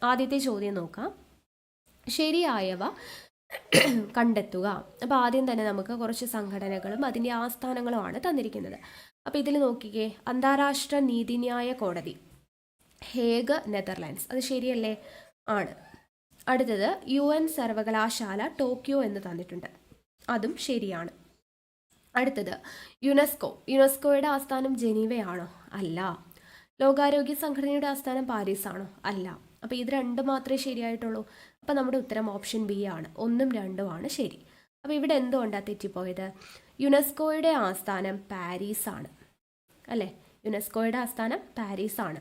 ആദ്യത്തെ ചോദ്യം നോക്കാം. ശരിയായവ കണ്ടെത്തുക. അപ്പോൾ ആദ്യം തന്നെ നമുക്ക് കുറച്ച് സംഘടനകളും അതിൻ്റെ ആസ്ഥാനങ്ങളുമാണ് തന്നിരിക്കുന്നത്. അപ്പോൾ ഇതിൽ നോക്കിക്കേ, അന്താരാഷ്ട്ര നീതിന്യായ കോടതി ഹേഗ്, നെതർലാൻഡ്സ്. അത് ശരിയല്ലേ? ആണ്. അടുത്തത് UN സർവകലാശാല ടോക്കിയോ എന്ന് തന്നിട്ടുണ്ട്. അതും ശരിയാണ്. അടുത്തത് യുനെസ്കോയുടെ ആസ്ഥാനം ജനീവയാണോ? അല്ല. ലോകാരോഗ്യ സംഘടനയുടെ ആസ്ഥാനം പാരീസ് ആണോ? അല്ല. അപ്പോൾ ഇത് രണ്ട് മാത്രമേ ശരിയായിട്ടുള്ളൂ. അപ്പോൾ നമ്മുടെ ഉത്തരം ഓപ്ഷൻ ബി ആണ്. 1ഉം 2ഉം ആണ് ശരി. അപ്പോൾ ഇവിടെ എന്തുകൊണ്ടാണ് തെറ്റിപ്പോയത്? യുനെസ്കോയുടെ ആസ്ഥാനം പാരീസ് ആണ് അല്ലേ? യുനെസ്കോയുടെ ആസ്ഥാനം പാരീസ് ആണ്.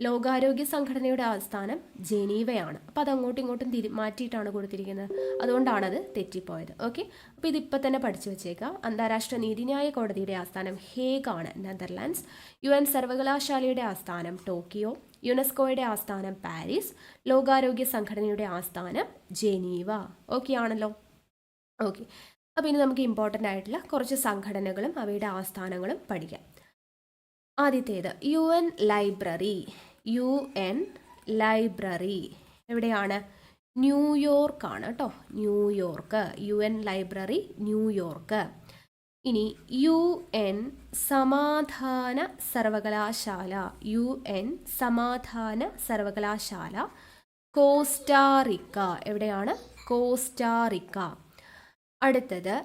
ലോകാരോഗ്യ സംഘടനയുടെ ആസ്ഥാനം ജനീവയാണ്. അപ്പോൾ അത് അങ്ങോട്ടും ഇങ്ങോട്ടും മാറ്റിയിട്ടാണ് കൊടുത്തിരിക്കുന്നത്. അതുകൊണ്ടാണത് തെറ്റിപ്പോയത്. ഓക്കെ, അപ്പോൾ ഇതിപ്പോൾ തന്നെ പഠിച്ചു വെച്ചേക്കാം. അന്താരാഷ്ട്ര നീതിന്യായ കോടതിയുടെ ആസ്ഥാനം ഹേഗ് ആണ്, നെതർലാൻഡ്സ്. UN സർവകലാശാലയുടെ ആസ്ഥാനം ടോക്കിയോ. യുനെസ്കോയുടെ ആസ്ഥാനം പാരീസ്. ലോകാരോഗ്യ സംഘടനയുടെ ആസ്ഥാനം ജനീവ. ഓക്കെ ആണല്ലോ? ഓക്കെ, അപ്പോൾ ഇനി നമുക്ക് ഇമ്പോർട്ടൻ്റ് ആയിട്ടുള്ള കുറച്ച് സംഘടനകളും അവയുടെ ആസ്ഥാനങ്ങളും പഠിക്കാം. ആദ്യത്തേത് UN ലൈബ്രറി. UN ലൈബ്രറി എവിടെയാണ്? ന്യൂയോർക്ക് ആണ് കേട്ടോ. ന്യൂയോർക്ക്. UN library New York. ഇനി UN സമാധാന സർവകലാശാല. UN സമാധാന സർവകലാശാല കോസ്റ്റാറിക്ക. എവിടെയാണ്? കോസ്റ്റാറിക്ക. അടുത്തത്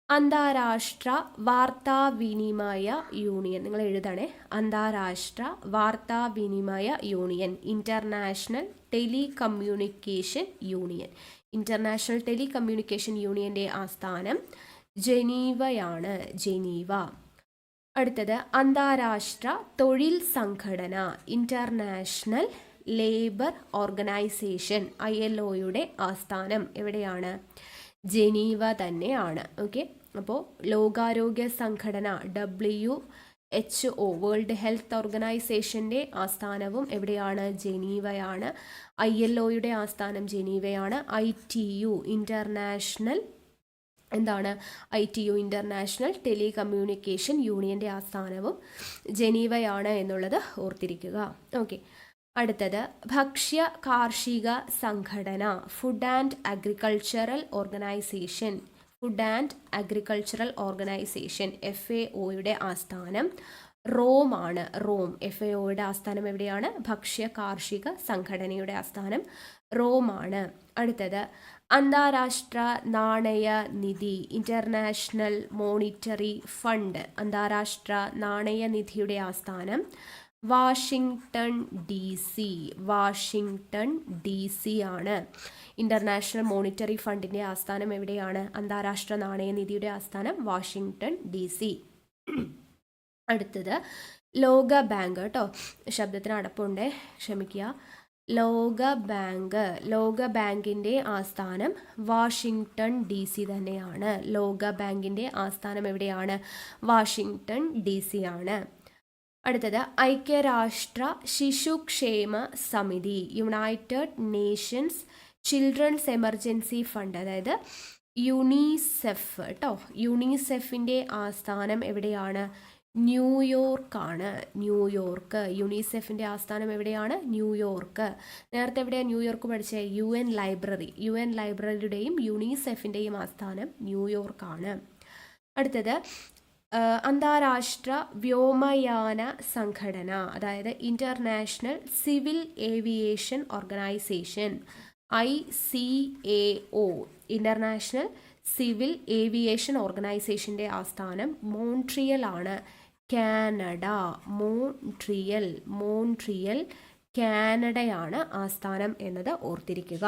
അന്താരാഷ്ട്ര വാർത്താവിനിമയ യൂണിയൻ. നിങ്ങൾ എഴുതണേ. അന്താരാഷ്ട്ര വാർത്താവിനിമയ union, international telecommunication union. International telecommunication യൂണിയൻ്റെ ആസ്ഥാനം ജനീവയാണ്. ജനീവ. അടുത്തത് അന്താരാഷ്ട്ര തൊഴിൽ സംഘടന, ഇന്റർനാഷണൽ ലേബർ ഓർഗനൈസേഷൻ, ILOയുടെ ആസ്ഥാനം എവിടെയാണ്? ജനീവ തന്നെയാണ്. ഓക്കെ, അപ്പോൾ ലോകാരോഗ്യ സംഘടന WHO, വേൾഡ് ഹെൽത്ത് ഓർഗനൈസേഷൻ്റെ ആസ്ഥാനവും എവിടെയാണ്? ജനീവയാണ്. ILOയുടെ ആസ്ഥാനം ജനീവയാണ്. ITU ഇന്റർനാഷണൽ എന്താണ്? ITU ഇന്റർനാഷണൽ ടെലികമ്മ്യൂണിക്കേഷൻ യൂണിയൻ്റെ ആസ്ഥാനവും ജനീവയാണ് എന്നുള്ളത് ഓർത്തിരിക്കുക. ഓക്കെ, അടുത്തത് ഭക്ഷ്യ കാർഷിക സംഘടന, food and agricultural organisation. Food and agricultural organisation FAOയുടെ ആസ്ഥാനം റോം ആണ്. റോം. FAOയുടെ ആസ്ഥാനം എവിടെയാണ്? ഭക്ഷ്യ കാർഷിക സംഘടനയുടെ ആസ്ഥാനം റോം ആണ്. അടുത്തത് അന്താരാഷ്ട്ര നാണയ നിധി, ഇന്റർനാഷണൽ മോണിറ്ററി ഫണ്ട്. അന്താരാഷ്ട്ര നാണയ നിധിയുടെ ആസ്ഥാനം വാഷിംഗ്ടൺ DC. വാഷിംഗ്ടൺ DC ആണ്. ഇന്റർനാഷണൽ മോണിറ്ററി ഫണ്ടിൻ്റെ ആസ്ഥാനം എവിടെയാണ്? അന്താരാഷ്ട്ര നാണയനിധിയുടെ ആസ്ഥാനം വാഷിംഗ്ടൺ DC. അടുത്തത് ലോക ബാങ്ക് കേട്ടോ. ശബ്ദത്തിന് അടപ്പുണ്ടേ, ക്ഷമിക്കുക. ലോക ബാങ്ക്. ലോക ബാങ്കിൻ്റെ ആസ്ഥാനം വാഷിംഗ്ടൺ DC തന്നെയാണ്. ലോക ബാങ്കിൻ്റെ ആസ്ഥാനം എവിടെയാണ്? വാഷിംഗ്ടൺ DC ആണ്. അടുത്തത് ഐക്യരാഷ്ട്ര ശിശുക്ഷേമ സമിതി, United Nations children's emergency fund, അതായത് യുണിസെഫ് കേട്ടോ. യുണിസെഫിൻ്റെ ആസ്ഥാനം എവിടെയാണ്? ന്യൂയോർക്കാണ്. ന്യൂയോർക്ക്. യുണിസെഫിൻ്റെ ആസ്ഥാനം എവിടെയാണ്? ന്യൂയോർക്ക്. നേരത്തെ എവിടെയാണ് ന്യൂയോർക്ക് പഠിച്ചത്? UN library. UN ലൈബ്രറിയുടെയും യുണിസെഫിൻ്റെയും ആസ്ഥാനം ന്യൂയോർക്കാണ്. അടുത്തത് അന്താരാഷ്ട്ര വ്യോമയാന സംഘടന, അതായത് international civil aviation organisation ICAO. International civil aviation ഓർഗനൈസേഷൻ്റെ ആസ്ഥാനം മോൺട്രിയൽ ആണ്, കാനഡ. മോൺട്രിയൽ കാനഡയാണ് ആസ്ഥാനം എന്നത് ഓർത്തിരിക്കുക.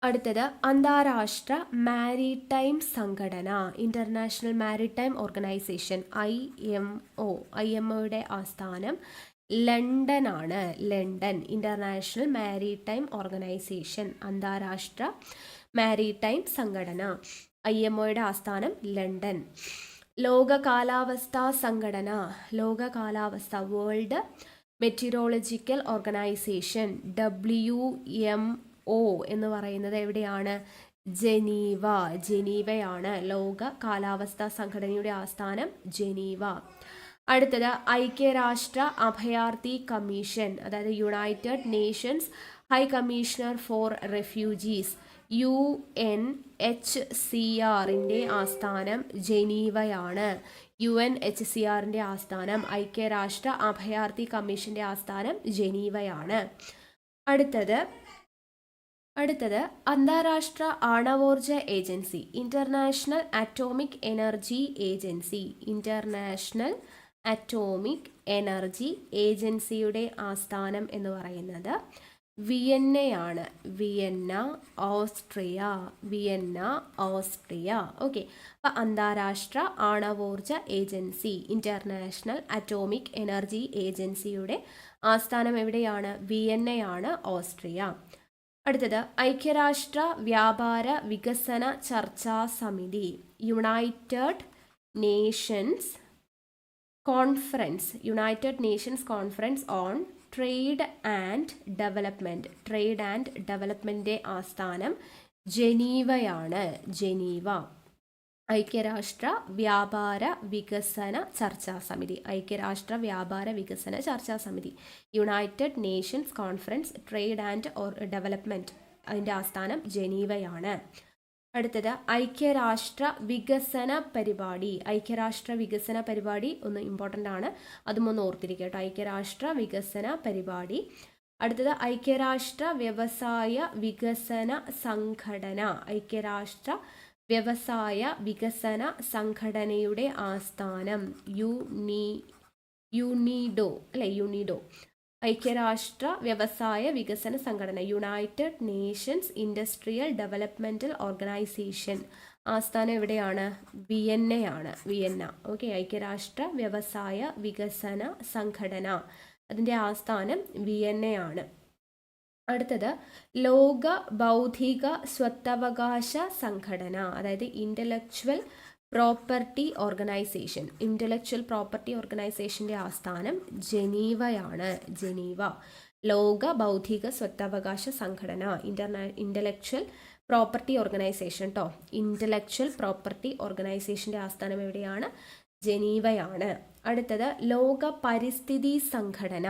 അടുത്തത് അന്താരാഷ്ട്ര മാരിടൈം സംഘടന, ഇന്റർനാഷണൽ മാരിടൈം ഓർഗനൈസേഷൻ IMOയുടെ ആസ്ഥാനം ലണ്ടൻ ആണ്. ലണ്ടൻ. ഇന്റർനാഷണൽ മാരിടൈം ഓർഗനൈസേഷൻ, അന്താരാഷ്ട്ര മാരിടൈം സംഘടന, IMOയുടെ ആസ്ഥാനം ലണ്ടൻ. ലോക കാലാവസ്ഥാ സംഘടന, ലോക കാലാവസ്ഥ, വേൾഡ് മെറ്റീരിയോളജിക്കൽ ഓർഗനൈസേഷൻ WMO എന്ന് പറയുന്നത് എവിടെയാണ്? ജനീവ. ജനീവയാണ്. ലോക കാലാവസ്ഥാ സംഘടനയുടെ ആസ്ഥാനം ജനീവ. അടുത്തത് ഐക്യരാഷ്ട്ര അഭയാർത്ഥി കമ്മീഷൻ, അതായത് united nations high commissioner for refugees, UNHCRന്റെ ആസ്ഥാനം ജനീവയാണ്. UNHCRന്റെ ആസ്ഥാനം, ഐക്യരാഷ്ട്ര അഭയാർത്ഥി കമ്മീഷന്റെ ആസ്ഥാനം ജനീവയാണ്. അടുത്തത് അന്താരാഷ്ട്ര ആണവോർജ agency, International Atomic Energy Agency, International Atomic Energy ഏജൻസിയുടെ ആസ്ഥാനം എന്ന് പറയുന്നത് വിയന്നയാണ്. Vienna, Austria. Vienna, Austria. Okay, അപ്പം അന്താരാഷ്ട്ര ആണവോർജ ഏജൻസി, ഇന്റർനാഷണൽ അറ്റോമിക് എനർജി ഏജൻസിയുടെ ആസ്ഥാനം എവിടെയാണ്? വിയന്നയാണ്, ഓസ്ട്രിയ. അടുത്തത് ഐക്യരാഷ്ട്ര വ്യാപാര വികസന ചർച്ചാ സമിതി, United Nations Conference on Trade and Development ആസ്ഥാനം ജനീവയാണ്. ജനീവ. ഐക്യരാഷ്ട്ര വ്യാപാര വികസന ചർച്ചാ സമിതി, ഐക്യരാഷ്ട്ര വ്യാപാര വികസന ചർച്ചാ സമിതി, United Nations conference trade and development, അതിൻ്റെ ആസ്ഥാനം ജനീവയാണ്. അടുത്തത് ഐക്യരാഷ്ട്ര വികസന പരിപാടി ഒന്ന് ഇമ്പോർട്ടൻ്റ് ആണ്, അതും ഒന്ന് ഓർത്തിരിക്കുക കേട്ടോ. ഐക്യരാഷ്ട്ര വികസന പരിപാടി. അടുത്തത് ഐക്യരാഷ്ട്ര വ്യവസായ വികസന സംഘടന, ഐക്യരാഷ്ട്ര വ്യവസായ വികസന സംഘടനയുടെ ആസ്ഥാനം യുണിഡോ. ഐക്യരാഷ്ട്ര വ്യവസായ വികസന സംഘടന, United Nations industrial developmental organisation, ആസ്ഥാനം എവിടെയാണ്? വിയന്നയാണ്. വിയന്ന. ഓക്കെ, ഐക്യരാഷ്ട്ര വ്യവസായ വികസന സംഘടന, അതിൻ്റെ ആസ്ഥാനം വിയന്നയാണ്. അടുത്തത് ലോക ബൗദ്ധിക സ്വത്തവകാശ സംഘടന, അതായത് ഇന്റലക്ച്വൽ പ്രോപ്പർട്ടി ഓർഗനൈസേഷൻ്റെ ആസ്ഥാനം ജനീവയാണ്. ജനീവ. ലോക ബൗദ്ധിക സ്വത്തവകാശ സംഘടന, ഇന്റലക്ച്വൽ പ്രോപ്പർട്ടി ഓർഗനൈസേഷൻ കേട്ടോ. ഇന്റലക്ച്വൽ പ്രോപ്പർട്ടി ഓർഗനൈസേഷൻ്റെ ആസ്ഥാനം എവിടെയാണ്? ജനീവയാണ്. അടുത്തത് ലോക പരിസ്ഥിതി സംഘടന,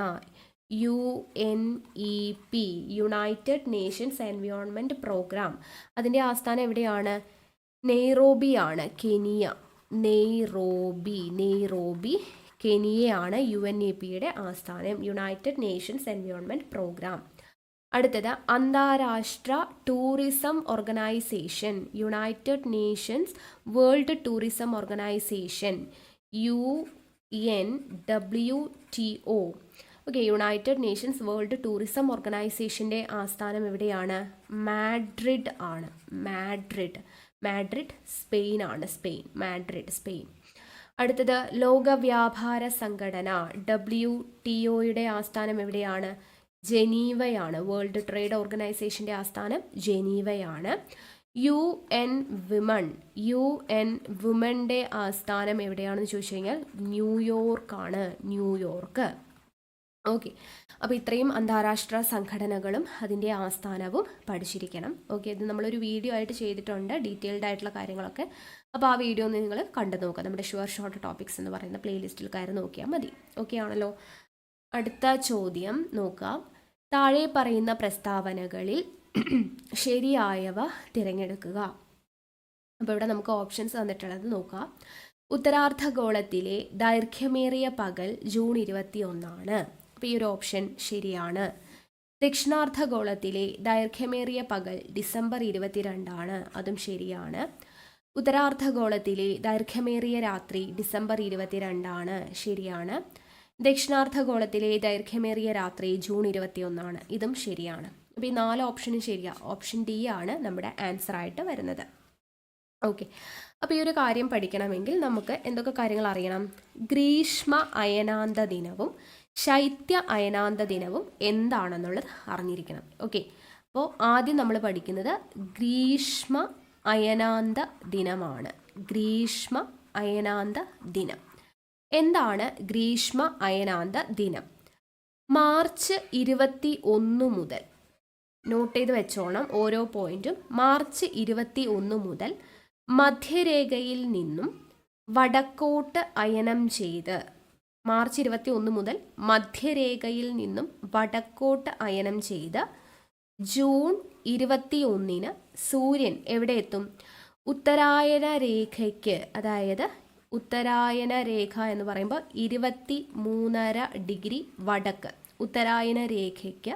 UNEP, united nations environment programme, അതിൻ്റെ ആസ്ഥാനം എവിടെയാണ്? നെയ്റോബിയാണ്, കെനിയ. നെയ്റോബി കെനിയയാണ് UNEPയുടെ ആസ്ഥാനം, യുണൈറ്റഡ് നേഷൻസ് എൻവയോൺമെൻറ്റ് പ്രോഗ്രാം. അടുത്തത് അന്താരാഷ്ട്ര tourism organisation, United Nations World Tourism Organisation, UNWTO. Okay, United Nations World Tourism ഓർഗനൈസേഷൻ്റെ ആസ്ഥാനം എവിടെയാണ്? മാഡ്രിഡ് ആണ്. മാഡ്രിഡ് സ്പെയിൻ ആണ്. സ്പെയിൻ. അടുത്തത് ലോക വ്യാപാര സംഘടന, WTOയുടെ ആസ്ഥാനം എവിടെയാണ്? ജനീവയാണ്. വേൾഡ് ട്രേഡ് ഓർഗനൈസേഷൻ്റെ ആസ്ഥാനം ജനീവയാണ്. UN വിമൻ്റെ ആസ്ഥാനം എവിടെയാണെന്ന് ചോദിച്ചു കഴിഞ്ഞാൽ ന്യൂയോർക്ക്. ഓക്കെ, അപ്പോൾ ഇത്രയും അന്താരാഷ്ട്ര സംഘടനകളും അതിൻ്റെ ആസ്ഥാനവും പഠിച്ചിരിക്കണം. ഓക്കെ, ഇത് നമ്മളൊരു വീഡിയോ ആയിട്ട് ചെയ്തിട്ടുണ്ട്, ഡീറ്റെയിൽഡ് ആയിട്ടുള്ള കാര്യങ്ങളൊക്കെ. അപ്പോൾ ആ വീഡിയോ ഒന്ന് നിങ്ങൾ കണ്ടു നോക്കുക. നമ്മുടെ ഷുവർ ഷോർട്ട് ടോപ്പിക്സ് എന്ന് പറയുന്ന പ്ലേലിസ്റ്റിൽ കയറി നോക്കിയാൽ മതി. ഓക്കെ ആണല്ലോ. അടുത്ത ചോദ്യം നോക്കാം. താഴെ പറയുന്ന പ്രസ്താവനകളിൽ ശരിയായവ തിരഞ്ഞെടുക്കുക. അപ്പോൾ ഇവിടെ നമുക്ക് ഓപ്ഷൻസ് തന്നിട്ടുള്ളത് നോക്കാം. ഉത്തരാർദ്ധഗോളത്തിലെ ദൈർഘ്യമേറിയ പകൽ ജൂൺ 21. അപ്പോൾ ഈ ഒരു ഓപ്ഷൻ ശരിയാണ്. ദക്ഷിണാർദ്ധഗോളത്തിലെ ദൈർഘ്യമേറിയ പകൽ ഡിസംബർ 22. അതും ശരിയാണ്. ഉത്തരാർദ്ധഗോളത്തിലെ ദൈർഘ്യമേറിയ രാത്രി ഡിസംബർ 22. ശരിയാണ്. ദക്ഷിണാർദ്ധഗോളത്തിലെ ദൈർഘ്യമേറിയ രാത്രി ജൂൺ 21. ഇതും ശരിയാണ്. അപ്പോൾ ഈ 4 ഓപ്ഷനും ശരിയാണ്. ഓപ്ഷൻ ഡി ആണ് നമ്മുടെ ആൻസർ ആയിട്ട് വരുന്നത്. ഓക്കെ, അപ്പോൾ ഈ ഒരു കാര്യം പഠിക്കണമെങ്കിൽ നമുക്ക് എന്തൊക്കെ കാര്യങ്ങൾ അറിയണം? ഗ്രീഷ്മ അയനാന്ത ദിനവും ശൈത്യ അയനാന്ത ദിനവും എന്താണെന്നുള്ളത് അറിഞ്ഞിരിക്കണം. ഓക്കെ, അപ്പോൾ ആദ്യം നമ്മൾ പഠിക്കുന്നത് ഗ്രീഷ്മ അയനാന്ത ദിനമാണ്. ഗ്രീഷ്മ അയനാന്ത ദിനം. എന്താണ് ഗ്രീഷ്മ അയനാന്ത ദിനം? മാർച്ച് 21 മുതൽ, നോട്ട് ചെയ്ത് വെച്ചോണം ഓരോ പോയിന്റും. മാർച്ച് 21 മുതൽ മധ്യരേഖയിൽ നിന്നും വടക്കോട്ട് അയനം ചെയ്ത് മാർച്ച് 21 മുതൽ മധ്യരേഖയിൽ നിന്നും വടക്കോട്ട് അയനം ചെയ്ത് ജൂൺ 21 സൂര്യൻ എവിടെ എത്തും? ഉത്തരായന രേഖയ്ക്ക്, അതായത് ഉത്തരായന രേഖ എന്ന് പറയുമ്പോൾ 23.5 വടക്ക് ഉത്തരായന രേഖയ്ക്ക്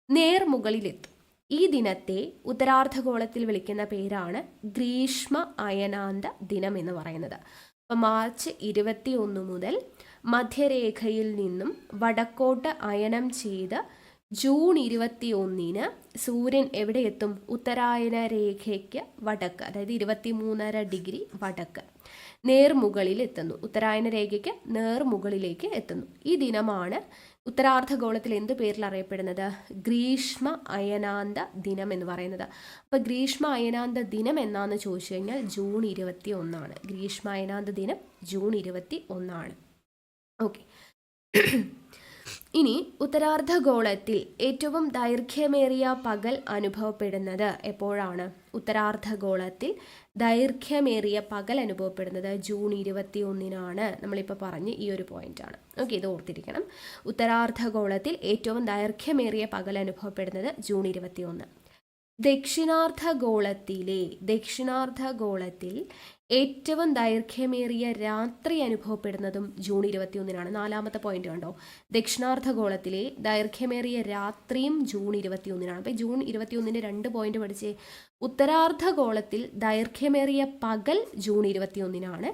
നേർമുകളിലെത്തും. ഈ ദിനത്തെ ഉത്തരാർദ്ധഗോളത്തിൽ വിളിക്കുന്ന പേരാണ് ഗ്രീഷ്മ അയനാന്ത ദിനം എന്ന് പറയുന്നത്. അപ്പോൾ മാർച്ച് 21 മുതൽ മധ്യരേഖയിൽ നിന്നും വടക്കോട്ട് അയനം ചെയ്ത് ജൂൺ 21 സൂര്യൻ എവിടെ എത്തും? ഉത്തരായന രേഖയ്ക്ക് വടക്ക്, അതായത് 23.5 വടക്ക് നേർമുകളിൽ എത്തുന്നു. ഉത്തരായന രേഖയ്ക്ക് നേർമുകളിലേക്ക് എത്തുന്നു. ഈ ദിനമാണ് ഉത്തരാർദ്ധഗോളത്തിൽ എന്ത് പേരിൽ അറിയപ്പെടുന്നത്? ഗ്രീഷ്മ അയനാന്ത ദിനം എന്ന് പറയുന്നത്. അപ്പോൾ ഗ്രീഷ്മ അയനാന്ത ദിനം എന്നാന്ന് ചോദിച്ചു കഴിഞ്ഞാൽ ജൂൺ 21. ഗ്രീഷ്മ അയനാന്ത ദിനം ജൂൺ 21. ഓക്കെ. ഇനി ഉത്തരാർദ്ധഗോളത്തിൽ ഏറ്റവും ദൈർഘ്യമേറിയ പകൽ അനുഭവപ്പെടുന്നത് എപ്പോഴാണ്? ഉത്തരാർദ്ധഗോളത്തിൽ ദൈർഘ്യമേറിയ പകൽ അനുഭവപ്പെടുന്നത് ജൂൺ 21. നമ്മളിപ്പോൾ പറഞ്ഞ് ഈ ഒരു പോയിന്റാണ്. ഓക്കെ, ഇത് ഓർത്തിരിക്കണം. ഉത്തരാർദ്ധഗോളത്തിൽ ഏറ്റവും ദൈർഘ്യമേറിയ പകൽ അനുഭവപ്പെടുന്നത് ജൂൺ 21. ദക്ഷിണാർദ്ധഗോളത്തിൽ ഏറ്റവും ദൈർഘ്യമേറിയ രാത്രി അനുഭവപ്പെടുന്നതും ജൂൺ 21. നാലാമത്തെ പോയിന്റ് കണ്ടോ? ദക്ഷിണാർദ്ധഗോളത്തിലെ ദൈർഘ്യമേറിയ രാത്രിയും ജൂൺ 21. അപ്പോൾ ജൂൺ 21 2 പോയിന്റ് പഠിച്ചേ. ഉത്തരാർദ്ധഗോളത്തിൽ ദൈർഘ്യമേറിയ പകൽ ജൂൺ 21.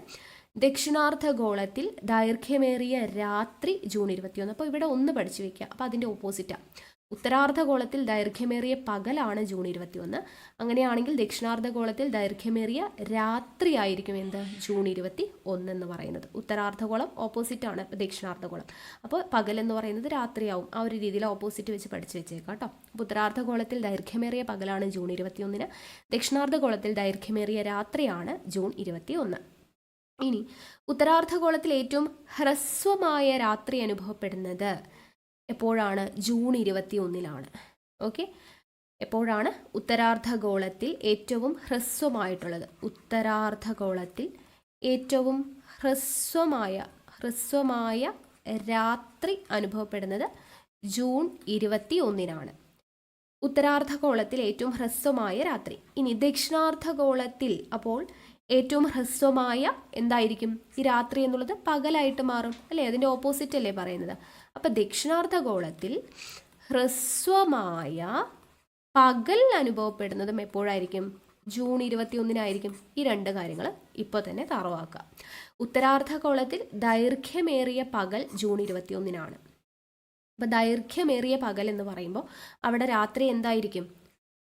ദക്ഷിണാർദ്ധഗോളത്തിൽ ദൈർഘ്യമേറിയ രാത്രി ജൂൺ 21. അപ്പോൾ ഇവിടെ ഒന്ന് പഠിച്ചു വെക്കുക. അപ്പോൾ അതിൻ്റെ ഓപ്പോസിറ്റാണ്. ഉത്തരാർദ്ധഗോളത്തിൽ ദൈർഘ്യമേറിയ പകലാണ് ജൂൺ 21. അങ്ങനെയാണെങ്കിൽ ദക്ഷിണാർദ്ധഗോളത്തിൽ ദൈർഘ്യമേറിയ രാത്രി ആയിരിക്കും എന്ത്? ജൂൺ 21 എന്ന് പറയുന്നത്. ഉത്തരാർദ്ധഗോളം ഓപ്പോസിറ്റാണ് ദക്ഷിണാർദ്ധഗോളം. അപ്പോൾ പകൽ എന്ന് പറയുന്നത് രാത്രിയാവും. ആ ഒരു രീതിയിൽ ഓപ്പോസിറ്റ് വെച്ച് പഠിച്ചു വെച്ചേക്കാം കേട്ടോ. അപ്പോൾ ഉത്തരാർദ്ധഗോളത്തിൽ ദൈർഘ്യമേറിയ പകലാണ് ജൂൺ 21. ദക്ഷിണാർദ്ധഗോളത്തിൽ ദൈർഘ്യമേറിയ രാത്രിയാണ് ജൂൺ 21. ഇനി ഉത്തരാർദ്ധഗോളത്തിൽ ഏറ്റവും ഹ്രസ്വമായ രാത്രി അനുഭവപ്പെടുന്നത് എപ്പോഴാണ്? ജൂൺ 21. ഓക്കെ, എപ്പോഴാണ് ഉത്തരാർദ്ധഗോളത്തിൽ ഏറ്റവും ഹ്രസ്വമായിട്ടുള്ളത്? ഉത്തരാർദ്ധഗോളത്തിൽ ഏറ്റവും ഹ്രസ്വമായ രാത്രി അനുഭവപ്പെടുന്നത് ജൂൺ 21. ഉത്തരാർദ്ധഗോളത്തിൽ ഏറ്റവും ഹ്രസ്വമായ രാത്രി. ഇനി ദക്ഷിണാർദ്ധഗോളത്തിൽ അപ്പോൾ ഏറ്റവും ഹ്രസ്വമായ എന്തായിരിക്കും? ഈ രാത്രി എന്നുള്ളത് പകലായിട്ട് മാറും അല്ലേ? അതിൻ്റെ ഓപ്പോസിറ്റ് അല്ലേ പറയുന്നത്? അപ്പം ദക്ഷിണാർദ്ധഗോളത്തിൽ ഹ്രസ്വമായ പകൽ അനുഭവപ്പെടുന്നതും എപ്പോഴായിരിക്കും? ജൂൺ 21 ഈ രണ്ട് കാര്യങ്ങൾ ഇപ്പോൾ തന്നെ തറവാക്കുക. ഉത്തരാർദ്ധഗോളത്തിൽ ദൈർഘ്യമേറിയ പകൽ ജൂൺ 21. അപ്പം ദൈർഘ്യമേറിയ പകൽ എന്ന് പറയുമ്പോൾ അവിടെ രാത്രി എന്തായിരിക്കും?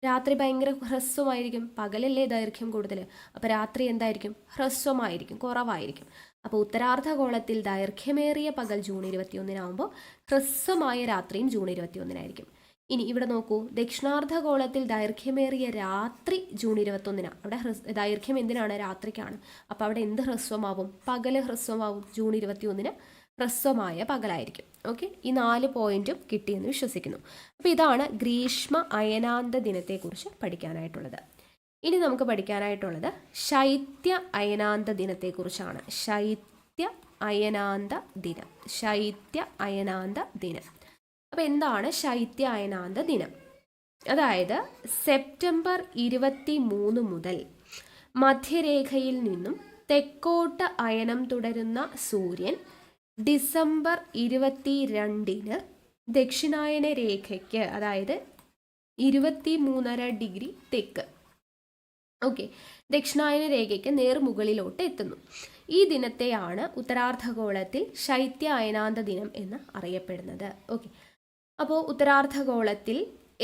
രാത്രി ഭയങ്കര ഹ്രസ്വമായിരിക്കും. പകലല്ലേ ദൈർഘ്യം കൂടുതൽ. അപ്പോൾ രാത്രി എന്തായിരിക്കും? ഹ്രസ്വമായിരിക്കും, കുറവായിരിക്കും. അപ്പോൾ ഉത്തരാർദ്ധഗോളത്തിൽ ദൈർഘ്യമേറിയ പകൽ ജൂൺ 21 ഹ്രസ്വമായ രാത്രിയും ജൂൺ 21 ഇനി ഇവിടെ നോക്കൂ, ദക്ഷിണാർദ്ധഗോളത്തിൽ ദൈർഘ്യമേറിയ രാത്രി ജൂൺ 21. അവിടെ ദൈർഘ്യം എന്തിനാണ്? രാത്രിക്കാണ്. അപ്പോൾ അവിടെ എന്ത് ഹ്രസ്വമാവും? പകൽ ഹ്രസ്വമാവും. ജൂൺ 21 ഹ്രസ്വമായ പകലായിരിക്കും. ഓക്കെ, ഈ 4 പോയിന്റും കിട്ടിയെന്ന് വിശ്വസിക്കുന്നു. അപ്പോൾ ഇതാണ് ഗ്രീഷ്മ അയനാന്ത ദിനത്തെക്കുറിച്ച് പഠിക്കാനായിട്ടുള്ളത്. ഇനി നമുക്ക് പഠിക്കാനായിട്ടുള്ളത് ശൈത്യ അയനാന്ത ദിനത്തെക്കുറിച്ചാണ്. ശൈത്യ അയനാന്ത ദിനം. അപ്പോൾ എന്താണ് ശൈത്യ അയനാന്ത ദിനം? അതായത് സെപ്റ്റംബർ 23 മുതൽ മധ്യരേഖയിൽ നിന്നും തെക്കോട്ട് അയനം തുടരുന്ന സൂര്യൻ ഡിസംബർ 22 ദക്ഷിണായന രേഖയ്ക്ക്, അതായത് 23.5 തെക്ക്, ഓക്കെ, ദക്ഷിണായന രേഖയ്ക്ക് നേർമുകളിലോട്ട് എത്തുന്നു. ഈ ദിനത്തെയാണ് ഉത്തരാർദ്ധഗോളത്തിൽ ശൈത്യ അയനാന്ത ദിനം എന്ന് അറിയപ്പെടുന്നത്. ഓക്കെ, അപ്പോൾ ഉത്തരാർദ്ധഗോളത്തിൽ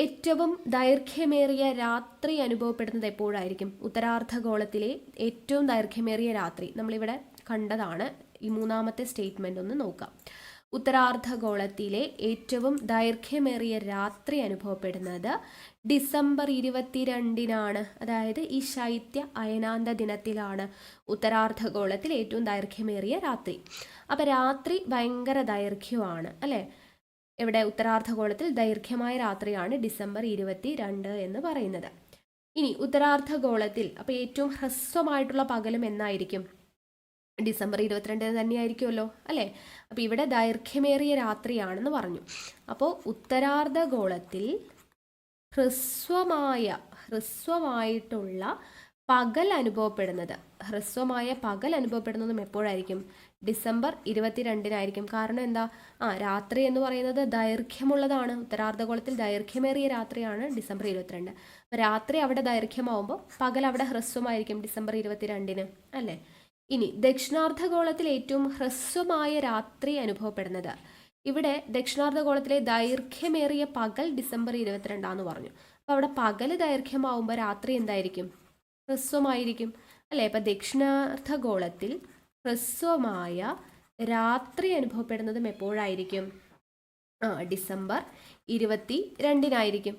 ഏറ്റവും ദൈർഘ്യമേറിയ രാത്രി അനുഭവപ്പെടുന്നത് എപ്പോഴായിരിക്കും? ഉത്തരാർദ്ധഗോളത്തിലെ ഏറ്റവും ദൈർഘ്യമേറിയ രാത്രി നമ്മളിവിടെ കണ്ടതാണ്. ഈ മൂന്നാമത്തെ സ്റ്റേറ്റ്മെന്റ് ഒന്ന് നോക്കാം. ഉത്തരാർദ്ധഗോളത്തിലെ ഏറ്റവും ദൈർഘ്യമേറിയ രാത്രി അനുഭവപ്പെടുന്നത് ഡിസംബർ 22 അതായത് ഈ ശൈത്യ അയനാന്ത ദിനത്തിലാണ് ഉത്തരാർദ്ധഗോളത്തിൽ ഏറ്റവും ദൈർഘ്യമേറിയ രാത്രി. അപ്പം രാത്രി ഭയങ്കര ദൈർഘ്യമാണ് അല്ലേ? ഇവിടെ ഉത്തരാർദ്ധഗോളത്തിൽ ദൈർഘ്യമായ രാത്രിയാണ് ഡിസംബർ 22 എന്ന് പറയുന്നത്. ഇനി ഉത്തരാർദ്ധഗോളത്തിൽ അപ്പോൾ ഏറ്റവും ഹ്രസ്വമായിട്ടുള്ള പകലും എന്നായിരിക്കും? ഡിസംബർ 22 തന്നെയായിരിക്കുമല്ലോ അല്ലേ? അപ്പോൾ ഇവിടെ ദൈർഘ്യമേറിയ രാത്രിയാണെന്ന് പറഞ്ഞു. അപ്പോൾ ഉത്തരാർദ്ധഗോളത്തിൽ ഹ്രസ്വമായിട്ടുള്ള പകൽ അനുഭവപ്പെടുന്നതും എപ്പോഴായിരിക്കും? ഡിസംബർ 22-നായിരിക്കും. കാരണം എന്താ? രാത്രി എന്ന് പറയുന്നത് ദൈർഘ്യമുള്ളതാണ്. ഉത്തരാർദ്ധഗോളത്തിൽ ദൈർഘ്യമേറിയ രാത്രിയാണ് ഡിസംബർ 22. രാത്രി അവിടെ ദൈർഘ്യമാവുമ്പോൾ പകൽ അവിടെ ഹ്രസ്വമായിരിക്കും ഡിസംബർ 22-ന് അല്ലേ? ഇനി ദക്ഷിണാർദ്ധഗോളത്തിൽ ഏറ്റവും ഹ്രസ്വമായ രാത്രി അനുഭവപ്പെടുന്നത്, ഇവിടെ ദക്ഷിണാർദ്ധഗോളത്തിലെ ദൈർഘ്യമേറിയ പകൽ ഡിസംബർ 22 പറഞ്ഞു. അപ്പോൾ അവിടെ പകൽ ദൈർഘ്യമാവുമ്പോൾ രാത്രി എന്തായിരിക്കും? ഹ്രസ്വമായിരിക്കും അല്ലേ? അപ്പം ദക്ഷിണാർദ്ധഗോളത്തിൽ ഹ്രസ്വമായ രാത്രി അനുഭവപ്പെടുന്നതും എപ്പോഴായിരിക്കും? ഡിസംബർ 22-നായിരിക്കും.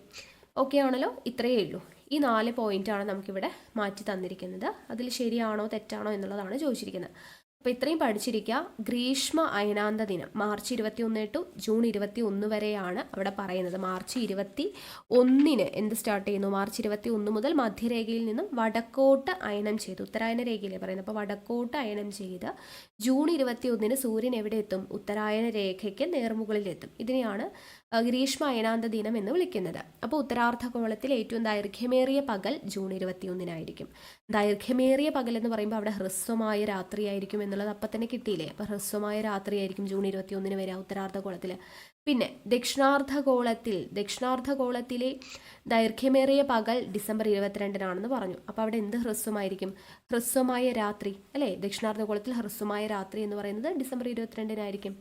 ഓക്കെ ആണല്ലോ? ഇത്രയേ ഉള്ളൂ. ഈ 4 പോയിന്റാണ് നമുക്കിവിടെ മാറ്റി തന്നിരിക്കുന്നത്. അതിൽ ശരിയാണോ തെറ്റാണോ എന്നുള്ളതാണ് ചോദിച്ചിരിക്കുന്നത്. അപ്പോൾ ഇത്രയും പഠിച്ചിരിക്കുക. ഗ്രീഷ്മ അയനാന്ത ദിനം മാർച്ച് 21 ടു ജൂൺ 21 വരെയാണ് അവിടെ പറയുന്നത്. മാർച്ച് 21-ന് എന്ത് സ്റ്റാർട്ട് ചെയ്യുന്നു? മാർച്ച് 21 മുതൽ മധ്യരേഖയിൽ നിന്നും വടക്കോട്ട് അയനം ചെയ്ത്, ഉത്തരായന രേഖയിലെ പറയുന്നത്, അപ്പോൾ വടക്കോട്ട് അയനം ചെയ്ത് ജൂൺ 21-ന് സൂര്യൻ എവിടെ എത്തും? ഉത്തരായന രേഖയ്ക്ക് നേർമുകളിലെത്തും. ഇതിനെയാണ് ഗ്രീഷ്മ അയനാന്ത ദിനം എന്ന് വിളിക്കുന്നത്. അപ്പോൾ ഉത്തരാർദ്ധഗോളത്തിൽ ഏറ്റവും ദൈർഘ്യമേറിയ പകൽ ജൂൺ 21-നായിരിക്കും. ദൈർഘ്യമേറിയ പകൽ എന്ന് പറയുമ്പോൾ അവിടെ ഹ്രസ്വമായ രാത്രിയായിരിക്കും എന്നുള്ളത് അപ്പം തന്നെ കിട്ടിയില്ലേ? അപ്പോൾ ഹ്രസ്വമായ രാത്രിയായിരിക്കും ജൂൺ 21-ന് വരിക ഉത്തരാർദ്ധഗോളത്തിൽ. പിന്നെ ദക്ഷിണാർദ്ധഗോളത്തിലെ ദൈർഘ്യമേറിയ പകൽ ഡിസംബർ 22-നാണെന്ന് പറഞ്ഞു. അപ്പോൾ അവിടെ എന്ത് ഹ്രസ്വമായിരിക്കും? ഹ്രസ്വമായ രാത്രി അല്ലേ? ദക്ഷിണാർദ്ധഗോളത്തിൽ ഹ്രസ്വമായ രാത്രി എന്ന് പറയുന്നത് ഡിസംബർ 22-നായിരിക്കും.